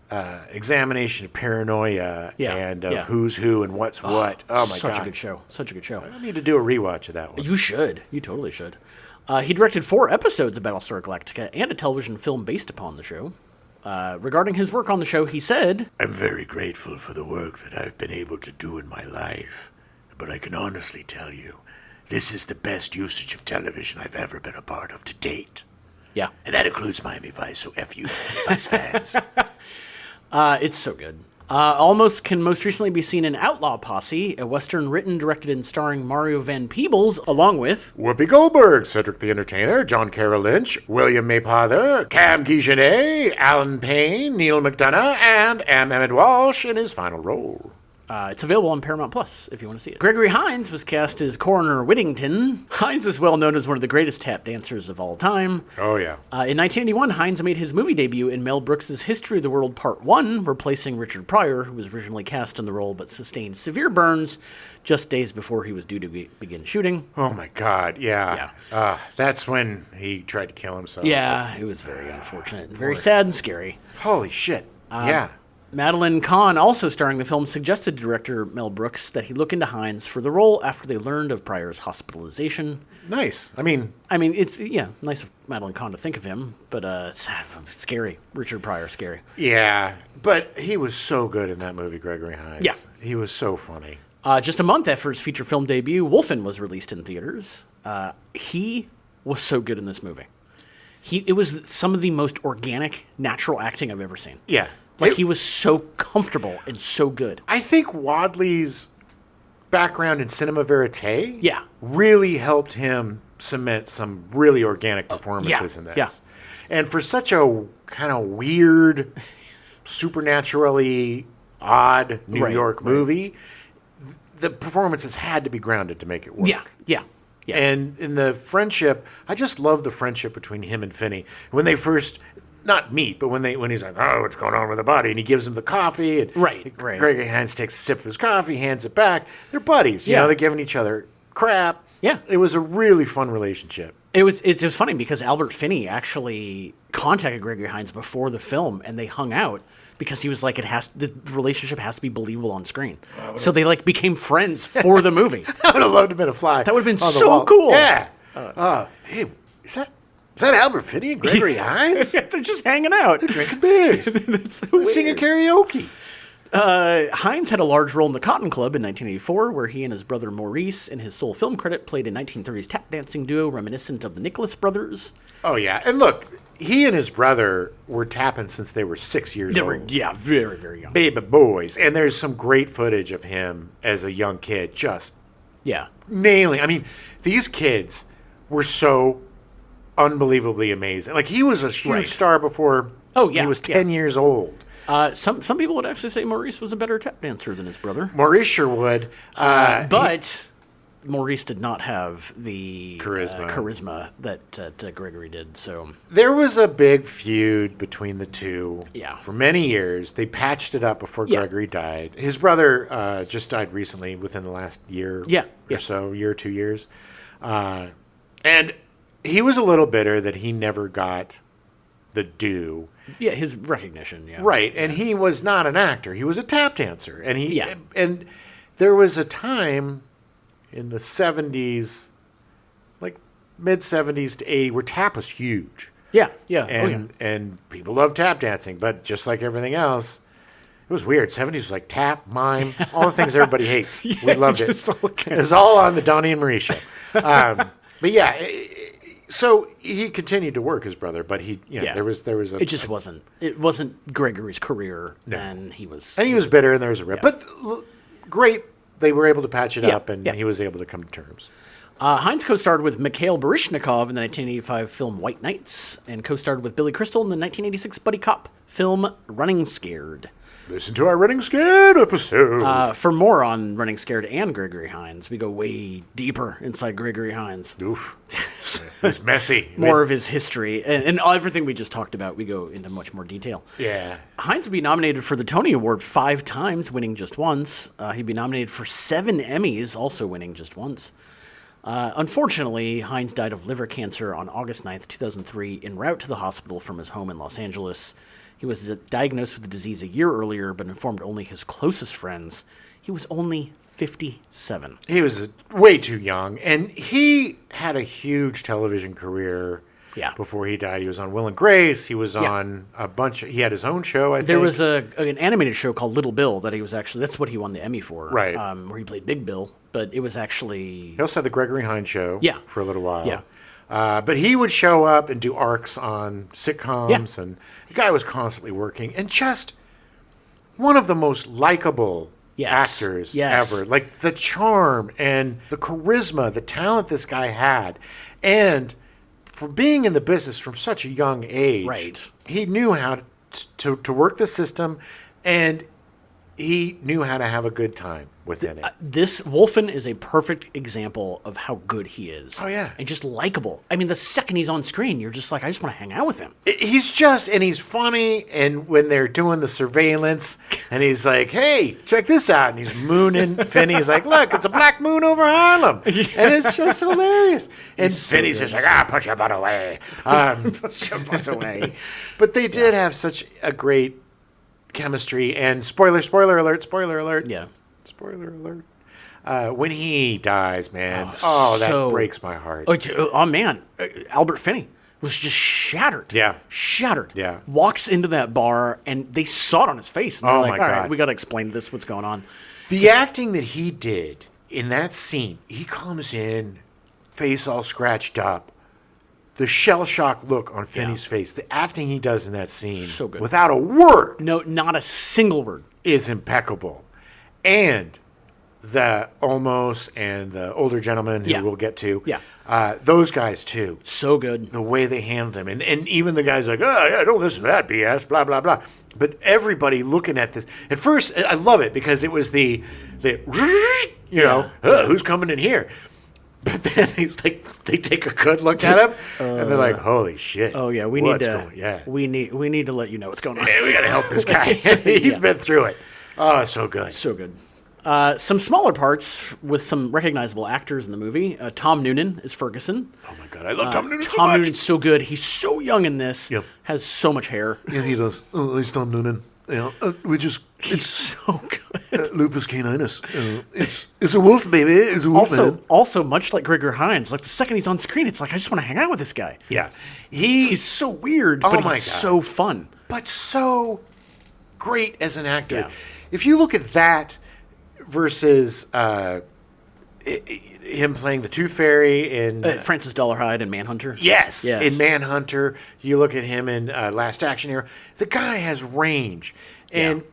examination of paranoia and of who's who and what's what. Oh my God. Such a good show. Such a good show. I need to do a rewatch of that one. You should. You totally should. He directed 4 episodes of Battlestar Galactica and a television film based upon the show. Regarding his work on the show, he said, I'm very grateful for the work that I've been able to do in my life, but I can honestly tell you, this is the best usage of television I've ever been a part of to date. Yeah. And that includes Miami Vice, so F you, Miami Vice fans. It's so good. Olmos can most recently be seen in Outlaw Posse, a Western written, directed, and starring Mario Van Peebles, along with Whoopi Goldberg, Cedric the Entertainer, John Carroll Lynch, William Maypother, Cam Guigenet, Alan Payne, Neil McDonough, and Ahmed Walsh in his final role. It's available on Paramount Plus if you want to see it. Gregory Hines was cast as Coroner Whittington. Hines is well known as one of the greatest tap dancers of all time. Oh, yeah. In 1981, Hines made his movie debut in Mel Brooks' History of the World Part 1, replacing Richard Pryor, who was originally cast in the role but sustained severe burns just days before he was due to begin shooting. Oh, my God, yeah. That's when he tried to kill himself. Yeah, it was very unfortunate. Very sad and scary. Holy shit. Yeah. Madeline Kahn, also starring the film, suggested to director Mel Brooks that he look into Hines for the role after they learned of Pryor's hospitalization. Nice. I mean, it's, nice of Madeline Kahn to think of him, but it's scary. Richard Pryor, scary. Yeah, but he was so good in that movie, Gregory Hines. Yeah. He was so funny. Just a month after his feature film debut, Wolfen was released in theaters. He was so good in this movie. It was some of the most organic, natural acting I've ever seen. Yeah. Like, he was so comfortable and so good. I think Wadleigh's background in cinema verite Yeah. really helped him cement some really organic performances in this. Yeah. And for such a kind of weird, supernaturally odd New York movie, the performances had to be grounded to make it work. Yeah, yeah. Yeah. And in the friendship, I just love the friendship between him and Finney. When they first, not meet, but when he's like, oh, what's going on with the body? And he gives him the coffee. And Gregory Hines takes a sip of his coffee, hands it back. They're buddies. You know, they're giving each other crap. Yeah. It was a really fun relationship. It was funny because Albert Finney actually contacted Gregory Hines before the film, and they hung out because he was like, the relationship has to be believable on screen. So they like became friends for the movie. I would have loved to have been a fly. That would have been so cool. Yeah. Hey, is that Albert Finney and Gregory Hines? They're just hanging out. They're drinking beers. That's so They're singing karaoke. Hines had a large role in the Cotton Club in 1984, where he and his brother Maurice, in his sole film credit, played a 1930s tap dancing duo reminiscent of the Nicholas brothers. Oh, yeah. And look, he and his brother were tapping since they were 6 years old. Very, very young. Baby boys. And there's some great footage of him as a young kid just nailing. I mean, these kids were so unbelievably amazing. Like, he was a huge star before he was 10 years old. Some people would actually say Maurice was a better tap dancer than his brother. Maurice sure would. But Maurice did not have the charisma that Gregory did. So there was a big feud between the two for many years. They patched it up before Gregory died. His brother just died recently, within the last year or so, year or 2 years. And he was a little bitter that he never got the due. Yeah, his recognition, Right, and he was not an actor. He was a tap dancer. And and there was a time in the 70s, like mid-70s to 80s, where tap was huge. Yeah. And people loved tap dancing, but just like everything else, it was weird. 70s was like tap, mime, all the things everybody hates. We loved it. It was all on the Donnie and Marie show. But so he continued to work his brother, but there was a. It just wasn't. It wasn't Gregory's career. And he was bitter, and there was a rip. But great, they were able to patch it up, and he was able to come to terms. Hines co-starred with Mikhail Baryshnikov in the 1985 film White Nights, and co-starred with Billy Crystal in the 1986 buddy cop film Running Scared. Listen to our Running Scared episode. For more on Running Scared and Gregory Hines, we go way deeper inside Gregory Hines. Oof. It's messy. More of his history. And everything we just talked about, we go into much more detail. Yeah. Hines would be nominated for the Tony Award 5 times, winning just once. He'd be nominated for 7 Emmys, also winning just once. Unfortunately, Hines died of liver cancer on August 9th, 2003, en route to the hospital from his home in Los Angeles. He was diagnosed with the disease a year earlier, but informed only his closest friends. He was only 57. He was way too young, and he had a huge television career before he died. He was on Will and Grace. He was on a bunch he had his own show, I think. There was an animated show called Little Bill that he was actually, that's what he won the Emmy for. Right. Where he played Big Bill, but it was actually... He also had the Gregory Hines show for a little while. Yeah. But he would show up and do arcs on sitcoms, and the guy was constantly working, and just one of the most likable actors ever. Like, the charm and the charisma, the talent this guy had, and for being in the business from such a young age, he knew how to work the system, and he knew how to have a good time within it. This Wolfen is a perfect example of how good he is. Oh, yeah. And just likable. I mean, the second he's on screen, you're just like, I just want to hang out with him. He's funny, and when they're doing the surveillance, and he's like, hey, check this out, and he's mooning Finney's like, look, it's a black moon over Harlem. And it's just hilarious. And Finney's just like, punch your butt away. Punch your butt away. But they did have such a great chemistry, and spoiler alert. Yeah. Spoiler alert. When he dies, man, that breaks my heart. Oh, man. Albert Finney was just shattered. Yeah. Shattered. Yeah. Walks into that bar, and they saw it on his face. And they're like, all right, we got to explain this, what's going on. The acting that he did in that scene, he comes in, face all scratched up. the shell-shocked look on Finney's face, the acting he does in that scene, so good. Without a word. No, not a single word. Is impeccable. And the Olmos and the older gentleman who we'll get to, those guys too. So good. The way they handled him. And even the guys like, oh, yeah, don't listen to that BS, blah, blah, blah. But everybody looking at this. At first, I love it because it was the who's coming in here? But then he's like, they take a good look at him, and they're like, "Holy shit! Oh yeah, we need to let you know what's going on. Yeah, we got to help this guy. He's been through it. Oh, so good, so good." Some smaller parts with some recognizable actors in the movie. Tom Noonan is Ferguson. Oh my god, I love Tom Noonan so much. Tom Noonan's so good. He's so young in this. Yep. Has so much hair. Yeah, he does. Oh, he's Tom Noonan. He's so good. Lupus caninus. It's a wolf, baby. It's a wolf. Also, much like Gregory Hines, like the second he's on screen, it's like I just want to hang out with this guy. Yeah, he's so weird, but he's so fun, but so great as an actor. Yeah. If you look at that versus him playing the Tooth Fairy in Francis Dollarhide in Manhunter. Yes, in Manhunter. You look at him in Last Action Hero. The guy has range, and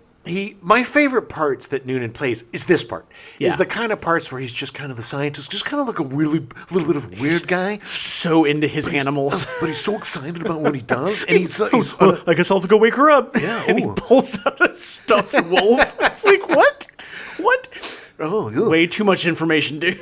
my favorite parts that Noonan plays is this part. Is the kind of parts where he's just kind of the scientist, just kind of like a little bit of a weird guy. So into his animals, but he's so excited about what he does, and he's I guess I'll have to go wake her up. Yeah, and he pulls out a stuffed wolf. It's like what? Oh, ew. Way too much information, dude.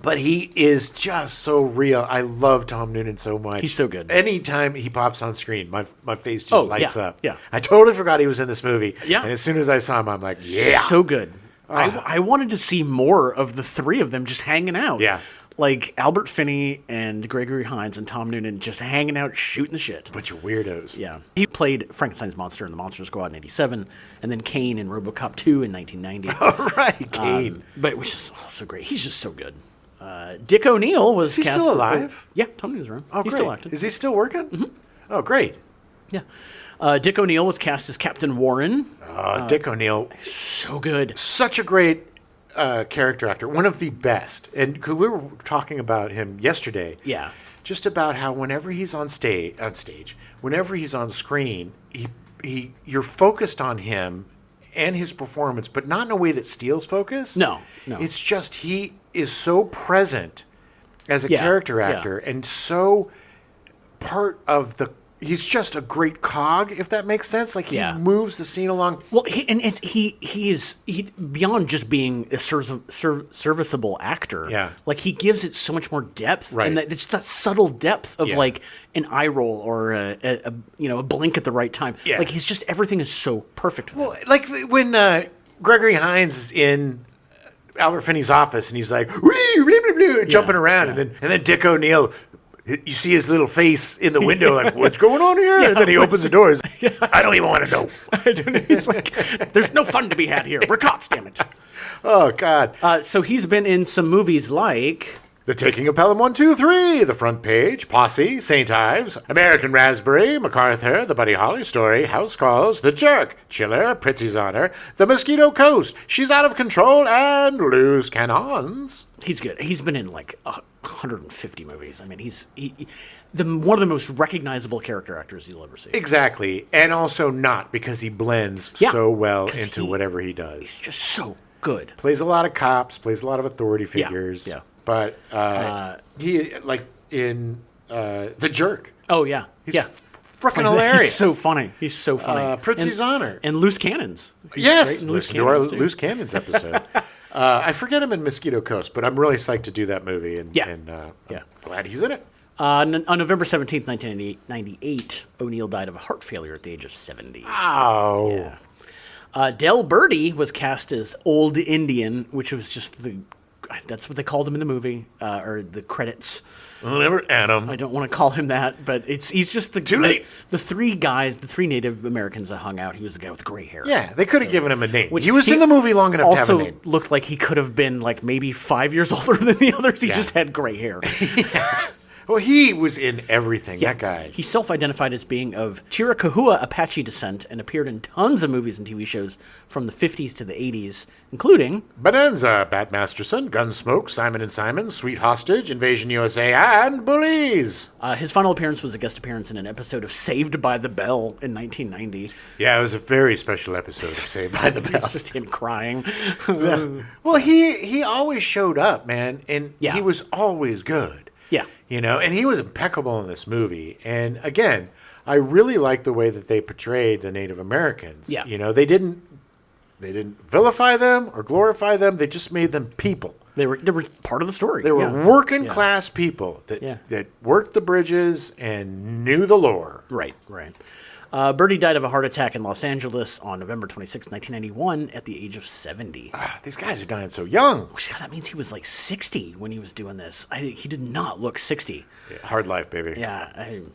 But he is just so real. I love Tom Noonan so much. He's so good. Anytime he pops on screen, my face just lights up. Yeah. I totally forgot he was in this movie. Yeah. And as soon as I saw him, I'm like, yeah. So good. I wanted to see more of the three of them just hanging out. Yeah. Like Albert Finney and Gregory Hines and Tom Noonan just hanging out, shooting the shit. Bunch of weirdos. Yeah. He played Frankenstein's monster in The Monster Squad in 1987, and then Kane in RoboCop 2 in 1990. All right, Kane. But it was just so great. He's just so good. Dick O'Neill was cast. Is he still alive? Yeah, Tom Noonan's around. Oh, he's great. still active. Is he still working? Mm-hmm. Oh, great. Yeah. Dick O'Neill was cast as Captain Warren. Dick O'Neill. So good. Such a great character actor, one of the best. And we were talking about him yesterday. Yeah. Just about how whenever he's on stage, whenever he's on screen, you're focused on him and his performance, but not in a way that steals focus. No. It's just he is so present as a character actor and so part of the. He's just a great cog, if that makes sense. Like he moves the scene along. Well, he is beyond just being a serviceable actor. Yeah, like he gives it so much more depth, right? And it's that subtle depth of like an eye roll or a blink at the right time. Yeah, like everything is so perfect. Well, like when Gregory Hines is in Albert Finney's office and he's like jumping around, and then Dick O'Neill. You see his little face in the window, like, what's going on here? And then he opens the doors. I don't even want to know. It's like, there's no fun to be had here. We're cops, damn it. Oh, God. So he's been in some movies like... The Taking of Pelham 1, 2, 3, The Front Page, Posse, St. Ives, American Raspberry, MacArthur, The Buddy Holly Story, House Calls, The Jerk, Chiller, Pritzi's Honor, The Mosquito Coast, She's Out of Control, and Loose Cannons. He's good. He's been in like 150 movies. I mean, he's one of the most recognizable character actors you'll ever see. Exactly. And also not, because he blends so well into whatever he does. He's just so good. Plays a lot of cops, plays a lot of authority figures. Yeah. But he, like in The Jerk. Oh, yeah. He's freaking hilarious. He's so funny. Pritzi's Honor. And Loose Cannons. Yes. Listen to our Loose Cannons episode. I forget him in Mosquito Coast, but I'm really psyched to do that movie. And I'm glad he's in it. On November 17th, 1998, O'Neill died of a heart failure at the age of 70. Oh. Yeah. Del Birdie was cast as Old Indian, which was just that's what they called him in the movie, or the credits. Never Adam. I don't want to call him that, but he's just the three guys, the three Native Americans that hung out. He was the guy with gray hair. Yeah, they could have given him a name. He was in the movie long enough to have a name. Also looked like he could have been like maybe 5 years older than the others. He just had gray hair. Well, he was in everything, that guy. He self-identified as being of Chiricahua Apache descent and appeared in tons of movies and TV shows from the 50s to the 80s, including Bonanza, Bat Masterson, Gunsmoke, Simon & Simon, Sweet Hostage, Invasion USA, and Bullies. His final appearance was a guest appearance in an episode of Saved by the Bell in 1990. Yeah, it was a very special episode of Saved by the Bell. It's just him crying. Yeah. Well, he always showed up, man, and he was always good. Yeah. You know, and he was impeccable in this movie. And again, I really like the way that they portrayed the Native Americans. Yeah. You know, they didn't vilify them or glorify them. They just made them people. They were part of the story. They were working class people that worked the bridges and knew the lore. Right. Birdie died of a heart attack in Los Angeles on November 26, 1991, at the age of 70. These guys are dying so young. God, that means he was like 60 when he was doing this. He did not look 60. Yeah, hard life, baby. Yeah.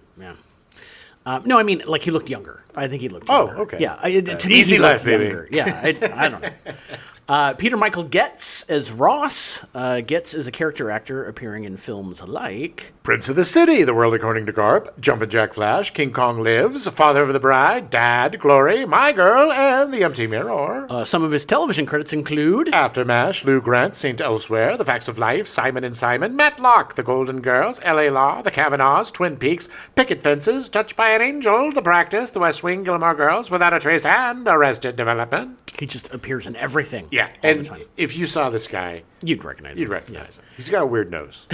No, I mean, like, he looked younger. I think he looked younger. Oh, okay. Yeah. To me, easy he life, looked baby. younger. Yeah, I don't know. Peter Michael Getz as Ross. Getz is a character actor appearing in films like Prince of the City, The World According to Garp, Jumpin' Jack Flash, King Kong Lives, Father of the Bride, Dad, Glory, My Girl, and The Empty Mirror. Some of his television credits include Aftermath, Lou Grant, Saint Elsewhere, The Facts of Life, Simon & Simon, Matlock, The Golden Girls, L.A. Law, The Kavanaughs, Twin Peaks, Picket Fences, Touched by an Angel, The Practice, The West Wing, Gilmore Girls, Without a Trace, and Arrested Development. He just appears in everything. Yeah, and if you saw this guy, you'd recognize him. him. He's got a weird nose.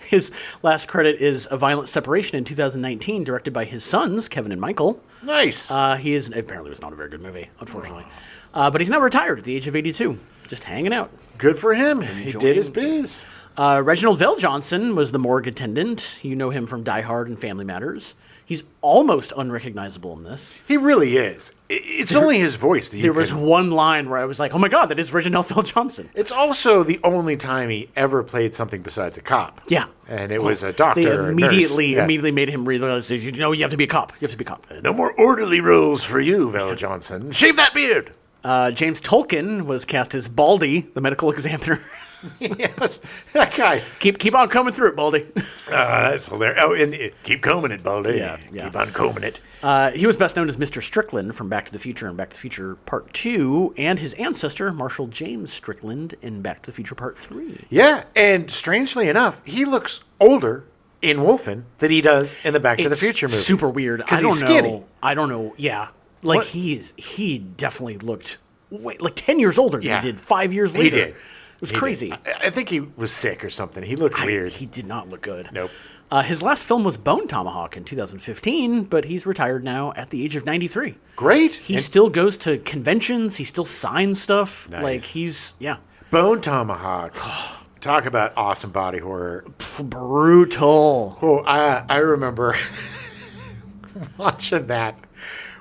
His last credit is A Violent Separation in 2019, directed by his sons, Kevin and Michael. Nice. Apparently was not a very good movie, unfortunately. But he's now retired at the age of 82, just hanging out. Good for him. He did his biz. Reginald VelJohnson was the morgue attendant. You know him from Die Hard and Family Matters. He's almost unrecognizable in this. He really is. It's only his voice that you There was one line where I was like, oh my God, that is Reginald VelJohnson. It's also the only time he ever played something besides a cop. Yeah. And it was a doctor. They or immediately nurse. made him realize, you have to be a cop. You have to be a cop. No more orderly roles for you, VelJohnson. Shave that beard. James Tolkien was cast as Baldy, the medical examiner. Yes, that guy. Keep on combing through it, Baldy. That's hilarious. Oh, and keep combing it, Baldy. Yeah. Keep on combing it. He was best known as Mr. Strickland from Back to the Future and Back to the Future Part 2, and his ancestor, Marshall James Strickland, in Back to the Future Part 3. Yeah, and strangely enough, he looks older in Wolfen than he does in the Back to the Future movies. Super weird. I don't know. Skinny. I don't know. Yeah. Like, he definitely looked like 10 years older than he did 5 years later. He did. It was crazy. I think he was sick or something. He looked weird. He did not look good. Nope. His last film was Bone Tomahawk in 2015, but he's retired now at the age of 93. Great. He still goes to conventions. He still signs stuff. Nice. Like, Bone Tomahawk. Talk about awesome body horror. Brutal. Oh, I remember watching that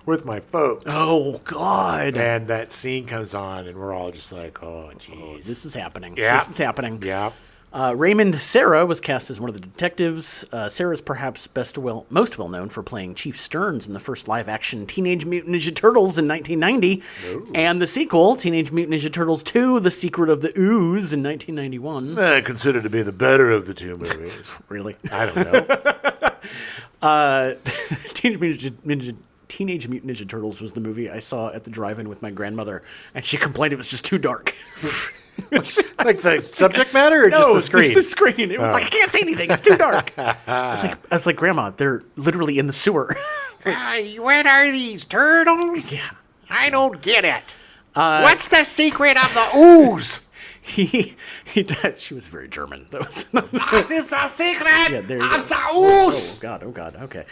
with my folks. Oh, God. And that scene comes on, and we're all just like, oh, jeez. This is happening. Yeah. This is happening. Yeah. Raymond Serra was cast as one of the detectives. Serra is perhaps most well known for playing Chief Stearns in the first live-action Teenage Mutant Ninja Turtles in 1990, and the sequel, Teenage Mutant Ninja Turtles 2: The Secret of the Ooze in 1991. Considered to be the better of the two movies. Really? I don't know. Teenage Mutant Ninja Turtles was the movie I saw at the drive-in with my grandmother, and she complained it was just too dark. Like the subject matter or just the screen? Just the screen. It was like, I can't say anything. It's too dark. I was like, Grandma, they're literally in the sewer. What are these, turtles? Yeah. I don't get it. What's the secret of the ooze? He died. She was very German. That was What is the secret of the Oh, ooze? God. Okay.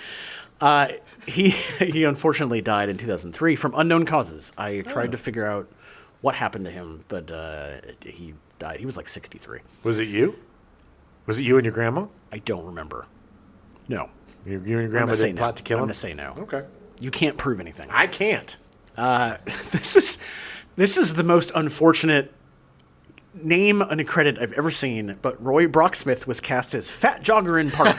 He unfortunately died in 2003 from unknown causes. I tried to figure out what happened to him, but he died. He was like 63. Was it you? Was it you and your grandma? I don't remember. No. You and your grandma didn't plot to kill him? I'm going to say no. Okay. You can't prove anything. I can't. This is the most unfortunate name and a credit I've ever seen, but Roy Brocksmith was cast as Fat Jogger in Park.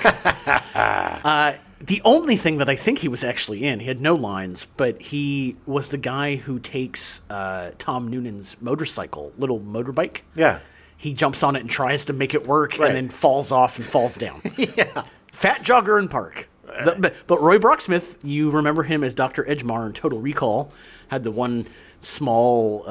The only thing that I think he was actually in, he had no lines, but he was the guy who takes Tom Noonan's little motorbike. Yeah. He jumps on it and tries to make it work and then falls off and falls down. Yeah. Fat Jogger in Park. But Roy Brocksmith, you remember him as Dr. Edgemar in Total Recall, had the one small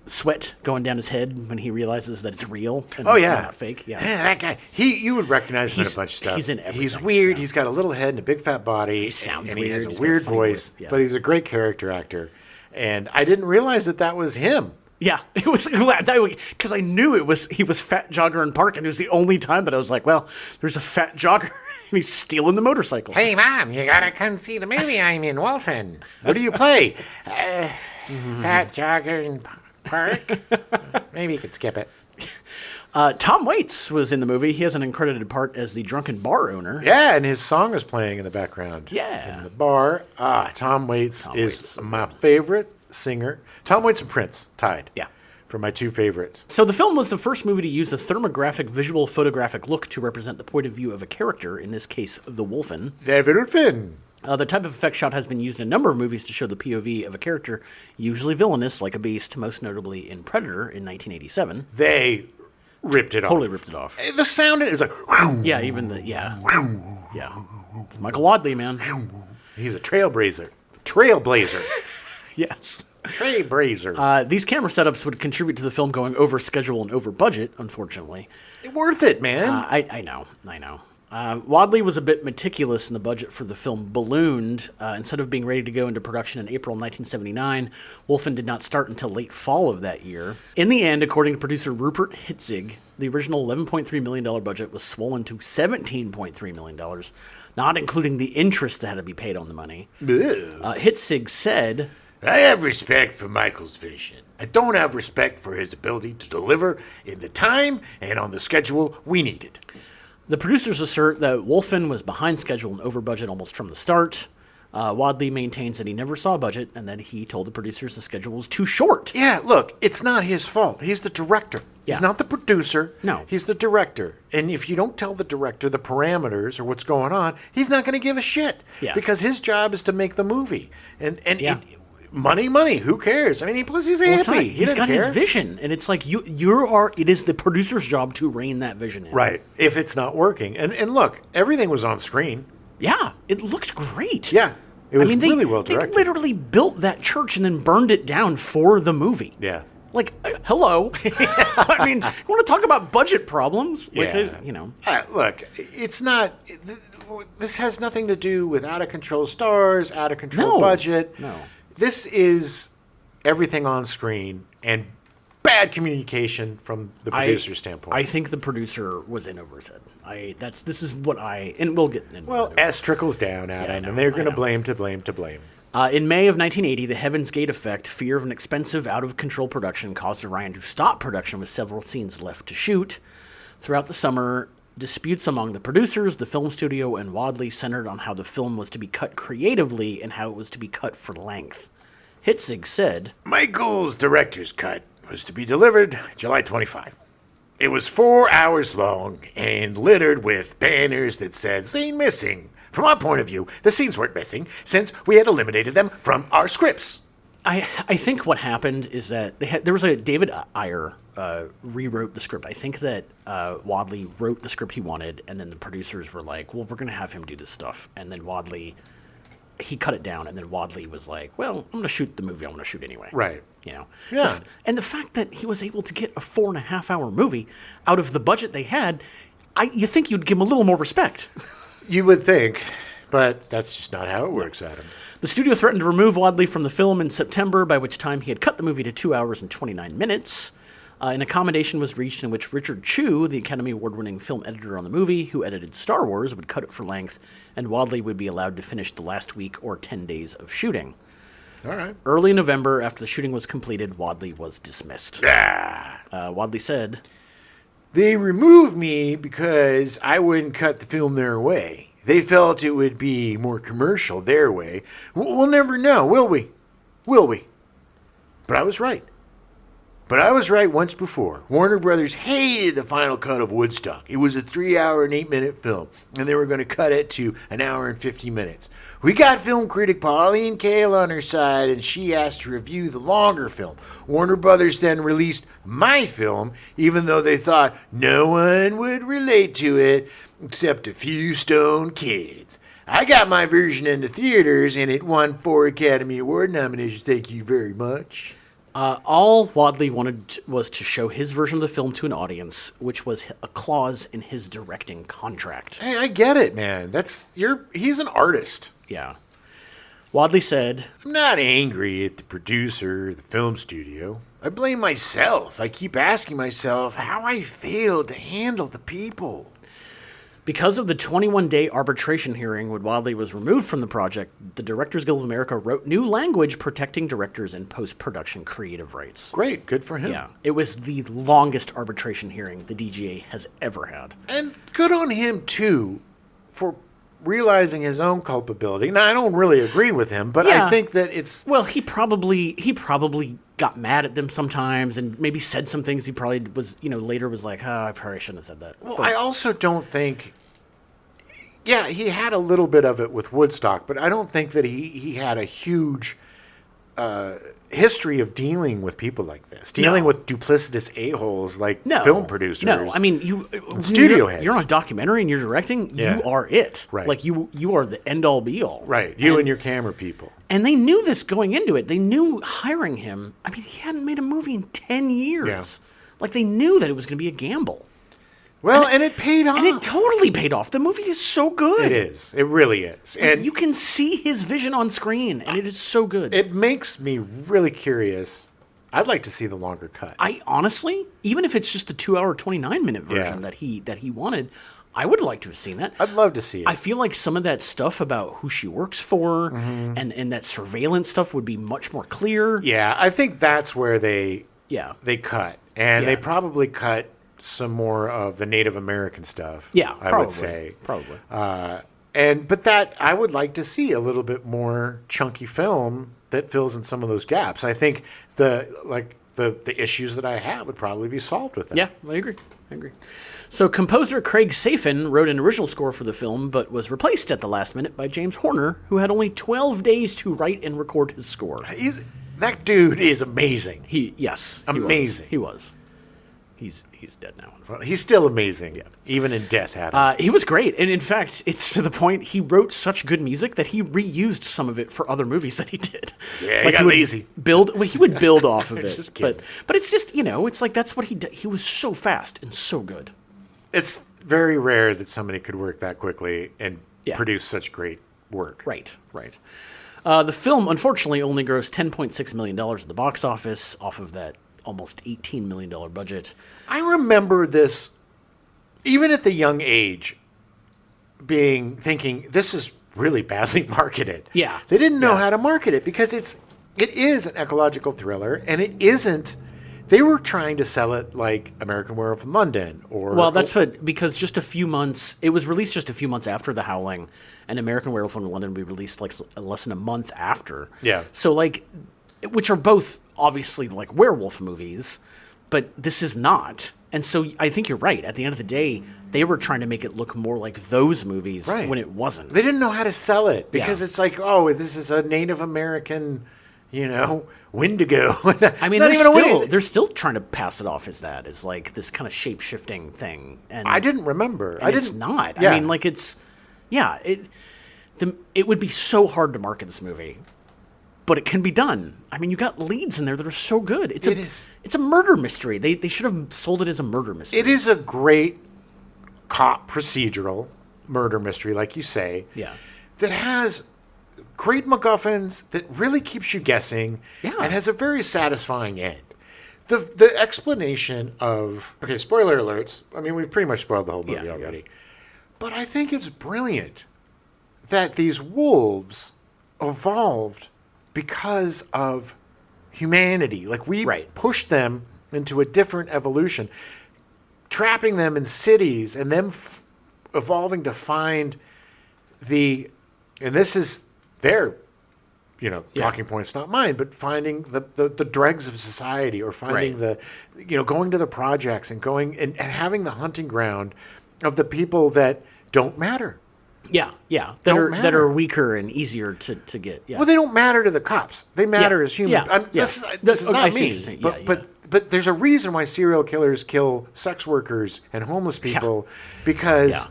sweat going down his head when he realizes that it's real and not fake. Yeah, that guy. You would recognize him in a bunch of stuff. He's in everything. He's weird. Yeah. He's got a little head and a big fat body. He sounds and weird. He has a weird voice, but he's a great character actor. And I didn't realize that was him. Yeah, it was because I knew he was Fat Jogger in Park, and it was the only time that I was like, well, there's a fat jogger, and he's stealing the motorcycle. Hey, Mom, you gotta come see the movie I'm in, Wolfen. What do you play? Fat Jogger in Park? Maybe you could skip it. Tom Waits was in the movie. He has an uncredited part as the drunken bar owner. Yeah, and his song is playing in the background. Yeah. In the bar. Tom Waits is my favorite singer. Tom Waits and Prince tied. Yeah. For my two favorites. So the film was the first movie to use a thermographic visual photographic look to represent the point of view of a character, in this case, the Wolfen. Wolfen. The type of effect shot has been used in a number of movies to show the POV of a character, usually villainous, like a beast, most notably in Predator in 1987. They ripped it off. Totally ripped it off. The sound is like... Yeah, even the... Yeah. Yeah. It's Michael Wadleigh, man. He's a trailblazer. Yes. Trailblazer. These camera setups would contribute to the film going over schedule and over budget, unfortunately. Worth it, man. I know. Wadleigh was a bit meticulous, and the budget for the film ballooned. Instead of being ready to go into production in April 1979, Wolfen did not start until late fall of that year. In the end, according to producer Rupert Hitzig, the original $11.3 million budget was swollen to $17.3 million, not including the interest that had to be paid on the money. Hitzig said, I have respect for Michael's vision. I don't have respect for his ability to deliver in the time and on the schedule we needed. The producers assert that Wolfen was behind schedule and over budget almost from the start. Wadleigh maintains that he never saw a budget and that he told the producers the schedule was too short. Yeah, look, it's not his fault. He's the director. Yeah. He's not the producer. No. He's the director. And if you don't tell the director the parameters or what's going on, he's not going to give a shit. Yeah. Because his job is to make the movie. Money, who cares? I mean, he's happy. He's got his vision, and it's like it is the producer's job to rein that vision in. Right. If it's not working. And look, everything was on screen. Yeah, it looked great. Yeah. It was really well directed. They literally built that church and then burned it down for the movie. Yeah. Like, hello. I mean, you want to talk about budget problems? Like, look, it's not... This has nothing to do with out-of-control stars, out-of-control budget. No. This is everything on screen and bad communication from the producer's standpoint. I think the producer was in over his head. And we'll get into Well, S trickles down at him, and they're going to blame. In May of 1980, the Heaven's Gate effect, fear of an expensive, out-of-control production, caused Orion to stop production with several scenes left to shoot. Throughout the summer, disputes among the producers, the film studio, and Wadleigh centered on how the film was to be cut creatively and how it was to be cut for length. Hitzig said, Michael's director's cut was to be delivered July 25. It was 4 hours long and littered with banners that said, "Scene missing." From our point of view, the scenes weren't missing since we had eliminated them from our scripts. I think what happened is that there was a David Ayer rewrote the script. I think that Wadleigh wrote the script he wanted, and then the producers were like, well, we're going to have him do this stuff. And then he cut it down, and then Wadleigh was like, well, I'm going to shoot the movie I want to shoot anyway. Right. Yeah. And the fact that he was able to get a 4.5-hour movie out of the budget they had, you think you'd give him a little more respect. You would think, but that's just not how it works, Adam. The studio threatened to remove Wadleigh from the film in September, by which time he had cut the movie to 2 hours and 29 minutes. An accommodation was reached in which Richard Chew, the Academy Award-winning film editor on the movie, who edited Star Wars, would cut it for length, and Wadleigh would be allowed to finish the last week or 10 days of shooting. All right. Early in November, after the shooting was completed, Wadleigh was dismissed. Wadleigh said, They removed me because I wouldn't cut the film their way. They felt it would be more commercial their way. We'll never know, will we? Will we? But I was right. But I was right once before. Warner Brothers hated the final cut of Woodstock. It was a 3-hour and 8-minute film, and they were going to cut it to an hour and 50 minutes. We got film critic Pauline Kael on her side, and she asked to review the longer film. Warner Brothers then released my film, even though they thought no one would relate to it except a few stone kids. I got my version into theaters, and it won 4 Academy Award nominations. Thank you very much. All Wadleigh wanted was to show his version of the film to an audience, which was a clause in his directing contract. Hey, I get it, man. He's an artist. Yeah. Wadleigh said, I'm not angry at the producer or the film studio. I blame myself. I keep asking myself how I failed to handle the people. Because of the 21-day arbitration hearing when Wadleigh was removed from the project, the Directors Guild of America wrote new language protecting directors and post-production creative rights. Great. Good for him. Yeah. It was the longest arbitration hearing the DGA has ever had. And good on him, too, for realizing his own culpability. Now, I don't really agree with him, but I think that it's... Well, he probably got mad at them sometimes and maybe said some things he probably was, later was like, oh, I probably shouldn't have said that. Well, I also don't think... Yeah, he had a little bit of it with Woodstock, but I don't think that he had a huge history of dealing with people like this, dealing with duplicitous a-holes like film producers. No, I mean, studio heads. You're on a documentary and you're directing, you are it. Right. Like, you are the end-all, be-all. Right, and your camera people. And they knew this going into it. They knew hiring him. I mean, he hadn't made a movie in 10 years. Yeah. Like, they knew that it was going to be a gamble. Well, and it paid off. And it totally paid off. The movie is so good. It is. It really is. And you can see his vision on screen, and it is so good. It makes me really curious. I'd like to see the longer cut. I honestly, even if it's just the 2-hour, 29-minute version that he wanted, I would like to have seen that. I'd love to see it. I feel like some of that stuff about who she works for and that surveillance stuff would be much more clear. Yeah, I think that's where they cut. And they probably cut some more of the Native American stuff. Yeah, I would say. Probably. But that I would like to see a little bit more chunky film that fills in some of those gaps. I think the issues that I have would probably be solved with that. Yeah, I agree. So composer Craig Safin wrote an original score for the film, but was replaced at the last minute by James Horner, who had only 12 days to write and record his score. That dude is amazing. Amazing. He was. He's dead now. Well, he's still amazing, even in death, Adam. He was great. And in fact, it's to the point he wrote such good music that he reused some of it for other movies that he did. Yeah, he got lazy. He would build off of it. Just kidding. But it's just, it's like that's what he did. He was so fast and so good. It's very rare that somebody could work that quickly and produce such great work. Right. The film, unfortunately, only grossed $10.6 million at the box office off of that almost $18 million budget. I remember this, even at the young age, thinking this is really badly marketed. Yeah. They didn't know how to market it because it is an ecological thriller, and it isn't. They were trying to sell it like American Werewolf in London because just a few months, it was released just a few months after The Howling, and American Werewolf in London would be released like less than a month after. Yeah. So which are both obviously like werewolf movies, but this is not. And so I think you're right. At the end of the day, they were trying to make it look more like those movies when it wasn't. They didn't know how to sell it because it's like, oh, this is a Native American, Wendigo. I mean, they're still trying to pass it off as that, as like this kind of shape-shifting thing. And I didn't remember. It's not. Yeah. I mean, like it would be so hard to market this movie. But it can be done. I mean, you got leads in there that are so good. It's a murder mystery. They should have sold it as a murder mystery. It is a great cop procedural murder mystery, like you say. Yeah. That has great MacGuffins that really keeps you guessing. Yeah. And has a very satisfying end. The explanation of spoiler alerts. I mean, we've pretty much spoiled the whole movie already. Yeah. But I think it's brilliant that these wolves evolved because of humanity. Like, we pushed them into a different evolution, trapping them in cities and them evolving to find and this is their talking points, not mine, but finding the dregs of society, or finding going to the projects and going and having the hunting ground of the people that don't matter. Yeah. That are weaker and easier to get. Yeah. Well, they don't matter to the cops. They matter as humans. This is not me. But there's a reason why serial killers kill sex workers and homeless people, because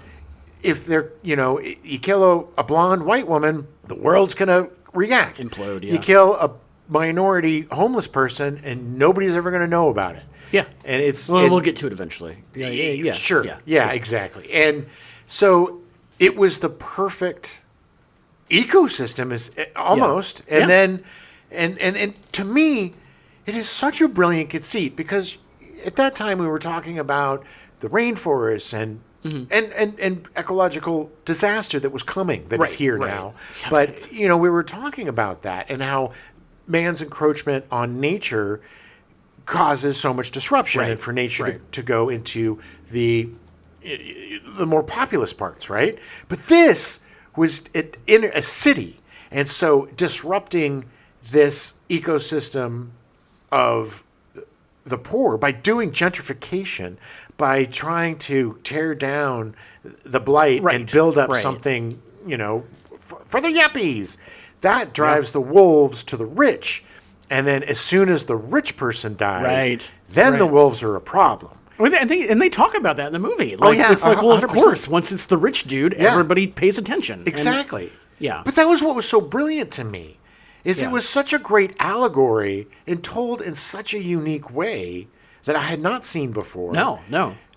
if they're, you kill a blonde white woman, the world's going to react. Implode, You kill a minority homeless person, and nobody's ever going to know about it. Yeah. And we'll get to it eventually. Yeah. Sure. Yeah, exactly. And so it was the perfect ecosystem, almost. Yeah. And then, and to me, it is such a brilliant conceit, because at that time we were talking about the rainforests and ecological disaster that was coming, that is here now. Yeah, but, we were talking about that and how man's encroachment on nature causes so much disruption, and for nature to go into the more populous parts, right? But this was in a city, and so disrupting this ecosystem of the poor by doing gentrification, by trying to tear down the blight and build up something, for the yuppies. That drives the wolves to the rich. And then as soon as the rich person dies, then the wolves are a problem. And they talk about that in the movie. It's like, well, of course, once it's the rich dude, everybody pays attention. Exactly. And, But that was what was so brilliant to me. It was such a great allegory and told in such a unique way that I had not seen before. No.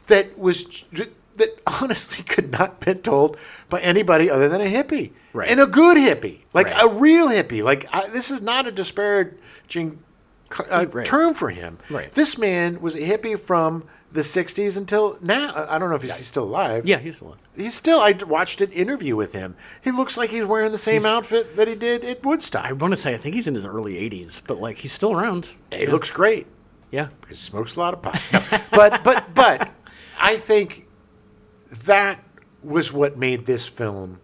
That honestly could not have been told by anybody other than a hippie. Right. And a good hippie. A real hippie. This is not a disparaging term for him. Right. This man was a hippie from the 60s until now. I don't know if he's still alive. Yeah, he's still alive. I watched an interview with him. He looks like he's wearing the same outfit that he did at Woodstock. I want to say, I think he's in his early 80s, but he's still around. He looks great. Yeah. Because he smokes a lot of pot. No. But I think that was what made this film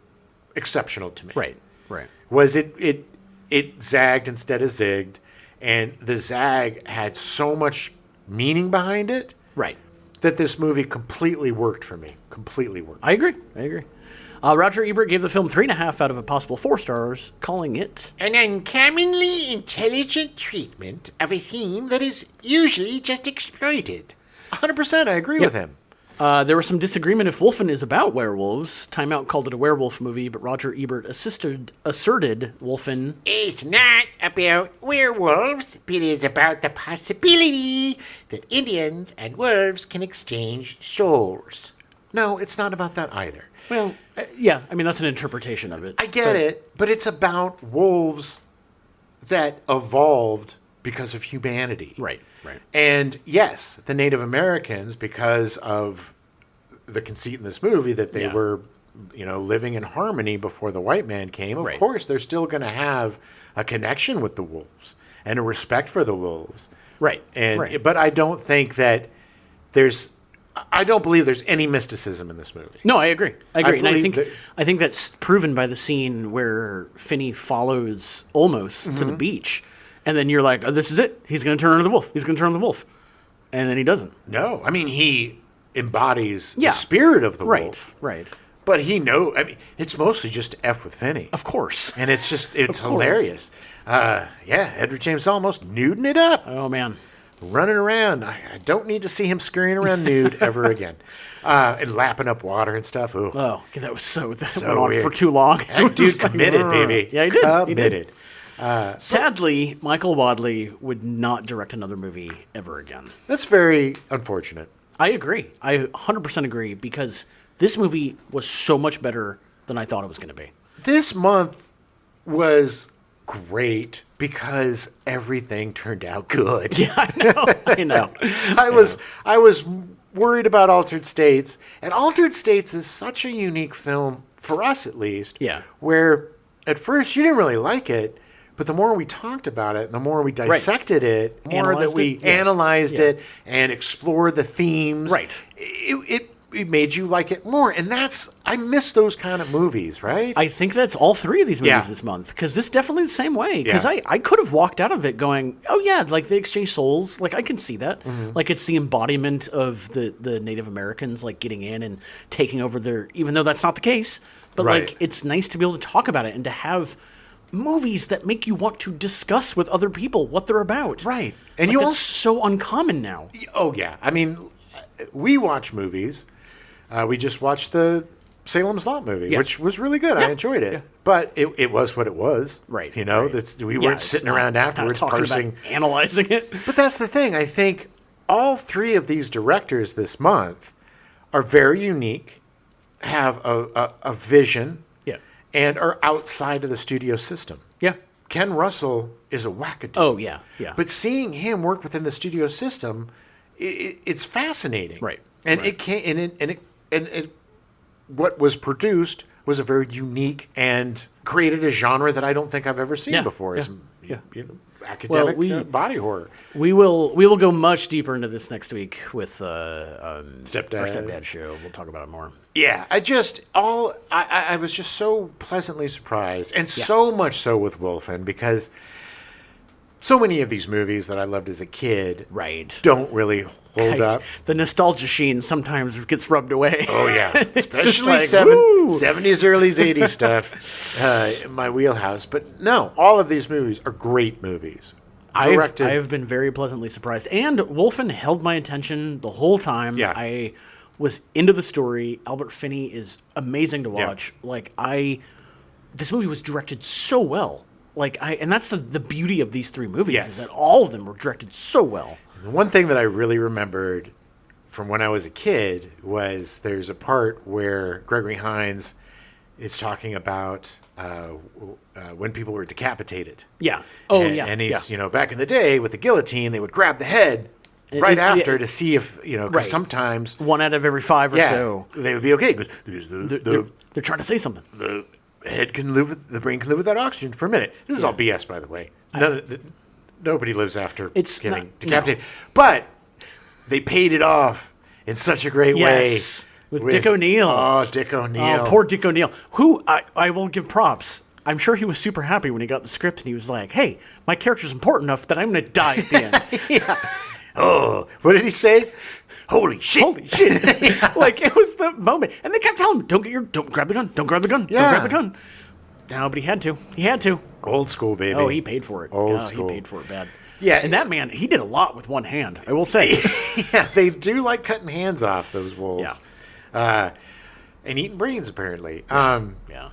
exceptional to me. Right. Was it zagged instead of zigged, and the zag had so much meaning behind it. Right. That this movie completely worked for me. Completely worked. I agree. Roger Ebert gave the film 3.5 out of a possible 4 stars, calling it an uncommonly intelligent treatment of a theme that is usually just exploited. 100%, I agree with him. There was some disagreement if Wolfen is about werewolves. Time Out called it a werewolf movie, but Roger Ebert asserted Wolfen is not about werewolves, but it is about the possibility that Indians and wolves can exchange souls. No, it's not about that either. Well, that's an interpretation of it. I get it, but it's about wolves that evolved because of humanity. Right. And yes, the Native Americans, because of the conceit in this movie that they were, living in harmony before the white man came, of course, they're still going to have a connection with the wolves and a respect for the wolves. Right. But I don't think that I don't believe there's any mysticism in this movie. No, I agree. And I think that's proven by the scene where Finney follows Olmos to the beach. And then you're like, oh, this is it. He's going to turn into the wolf. And then he doesn't. No. I mean, he embodies the spirit of the wolf. Right. But it's mostly just to F with Finney. Of course. And it's hilarious. Edward James Olmos nuding it up. Oh, man. Running around. I don't need to see him scurrying around nude ever again. And lapping up water and stuff. Ooh. Oh, that was so went on for too long. That dude committed, baby. Yeah, he did. Committed. Sadly, Michael Wadleigh would not direct another movie ever again. That's very unfortunate. I agree. I 100% agree, because this movie was so much better than I thought it was going to be. This month was great because everything turned out good. Yeah, I know. I was worried about Altered States, and Altered States is such a unique film, for us at least, where at first you didn't really like it, but the more we talked about it, the more we dissected it, the more that we analyzed it and explored the themes. Right. it made you like it more. And I miss those kind of movies, right? I think that's all three of these movies this month, because this definitely the same way. Because I could have walked out of it going, oh yeah, like they exchange souls. Like I can see that. Mm-hmm. Like it's the embodiment of the Native Americans like getting in and taking over even though that's not the case. But like it's nice to be able to talk about it and to have movies that make you want to discuss with other people what they're about. Right. And like, that's so uncommon now. Oh yeah. I mean, we watch movies. We just watched the Salem's Lot movie, which was really good. I enjoyed it. Yeah. But it was what it was. Right. You know, we weren't sitting around afterwards parsing. Analyzing it. But that's the thing. I think all three of these directors this month are very unique, have a vision, and are outside of the studio system. Yeah. Ken Russell is a wackadoo. Oh, yeah. Yeah. But seeing him work within the studio system, it's fascinating. Right. And it can't, and what was produced was a very unique and created a genre that I don't think I've ever seen before. You know, academic body horror. We will go much deeper into this next week with our Stepdad show. We'll talk about it more. Yeah, I was just so pleasantly surprised, and so much so with Wolfen, because so many of these movies that I loved as a kid don't really hold up. The nostalgia sheen sometimes gets rubbed away. Oh, yeah. Especially 70s, early 80s stuff in my wheelhouse. But no, all of these movies are great movies. I have been very pleasantly surprised. And Wolfen held my attention the whole time. Yeah. I was into the story. Albert Finney is amazing to watch. Yeah. This movie was directed so well. And that's the beauty of these three movies is that all of them were directed so well. The one thing that I really remembered from when I was a kid was there's a part where Gregory Hines is talking about when people were decapitated. Yeah. And he's, back in the day with the guillotine, they would grab the head after to see if, because sometimes 1 out of every 5 or so. They would be okay. Because they're trying to say something. The head can live with, the brain can live without oxygen for a minute. This is all BS, by the way. Nobody lives after getting decapitated. No. But they paid it off in such a great way. With Dick O'Neill. Oh, Dick O'Neill. Oh, poor Dick O'Neill, who I will give props. I'm sure he was super happy when he got the script and he was like, hey, my character's important enough that I'm going to die at the end. Oh, what did he say? Holy shit. It was the moment. And they kept telling him, don't grab the gun. Don't grab the gun. Yeah. Don't grab the gun. No, but he had to. Old school, baby. Oh, he paid for it. Old school. He paid for it bad. Yeah. And that man, he did a lot with one hand, I will say. Yeah, they do like cutting hands off, those wolves. Yeah. And eating brains, apparently. Yeah.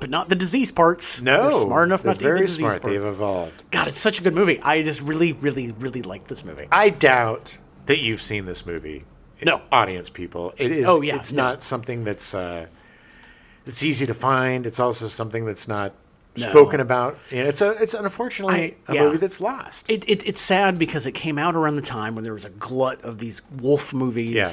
But not the disease parts. No. They're smart enough not to eat the disease smart. parts. They've evolved. God, it's such a good movie. I just really, really, really like this movie. I doubt that you've seen this movie. No. Audience people. It is. Oh, yeah. It's not something that's it's easy to find. It's also something that's not spoken about. It's unfortunately a movie that's lost. It's sad because it came out around the time when there was a glut of these wolf movies. Yeah.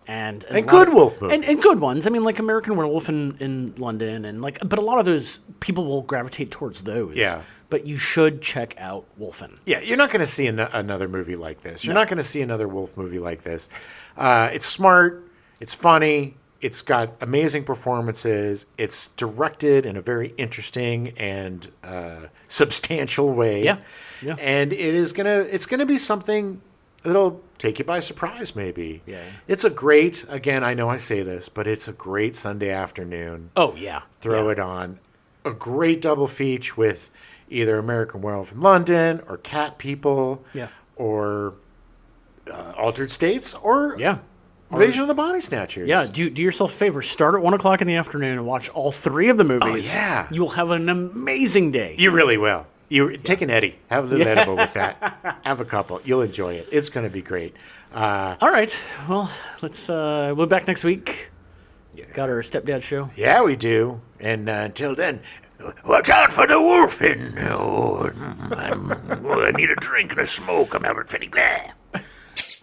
And good wolf movies. And good ones. I mean, like American Werewolf in London, but a lot of those people will gravitate towards those. Yeah. But you should check out Wolfen. Yeah, you're not going to see another movie like this. You're not going to see another wolf movie like this. It's smart. It's funny. It's got amazing performances. It's directed in a very interesting and substantial way. Yeah. And it's gonna be something that'll take you by surprise, maybe. Yeah. It's a great, again, I know I say this, but it's a great Sunday afternoon. Oh, yeah. Throw it on. A great double feature with either American Werewolf in London or Cat People. Yeah. Or Altered States or Invasion of the Body Snatchers. Yeah, do yourself a favor. Start at 1 o'clock in the afternoon and watch all 3 of the movies. Oh, yeah. You will have an amazing day. You really will. You take an Eddie. Have a little edible with that. Have a couple. You'll enjoy it. It's going to be great. All right. Well, let's we'll be back next week. Yeah. Got our Stepdad show. Yeah, we do. And until then, watch out for the wolfing. I need a drink and a smoke. I'm Albert Finney.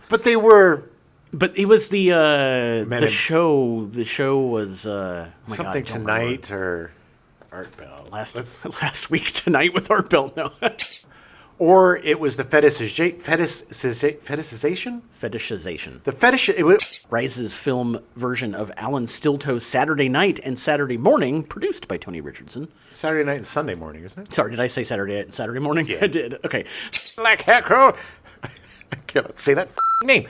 But they were. But it was the show. The show was something tonight or Art Bell. Last week tonight with Art Bell. No. or it was the fetishization. The fetish. It was Rice's film version of Alan Stilto's Saturday Night and Saturday Morning, produced by Tony Richardson. Saturday night and Sunday morning, isn't it? Sorry, did I say Saturday night and Saturday morning? Yeah. I did. Okay. Black Hat Crow. I cannot say that name.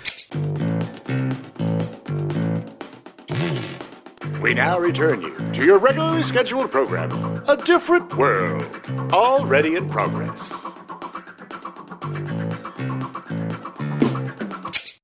We now return you to your regularly scheduled program, A Different World, already in progress.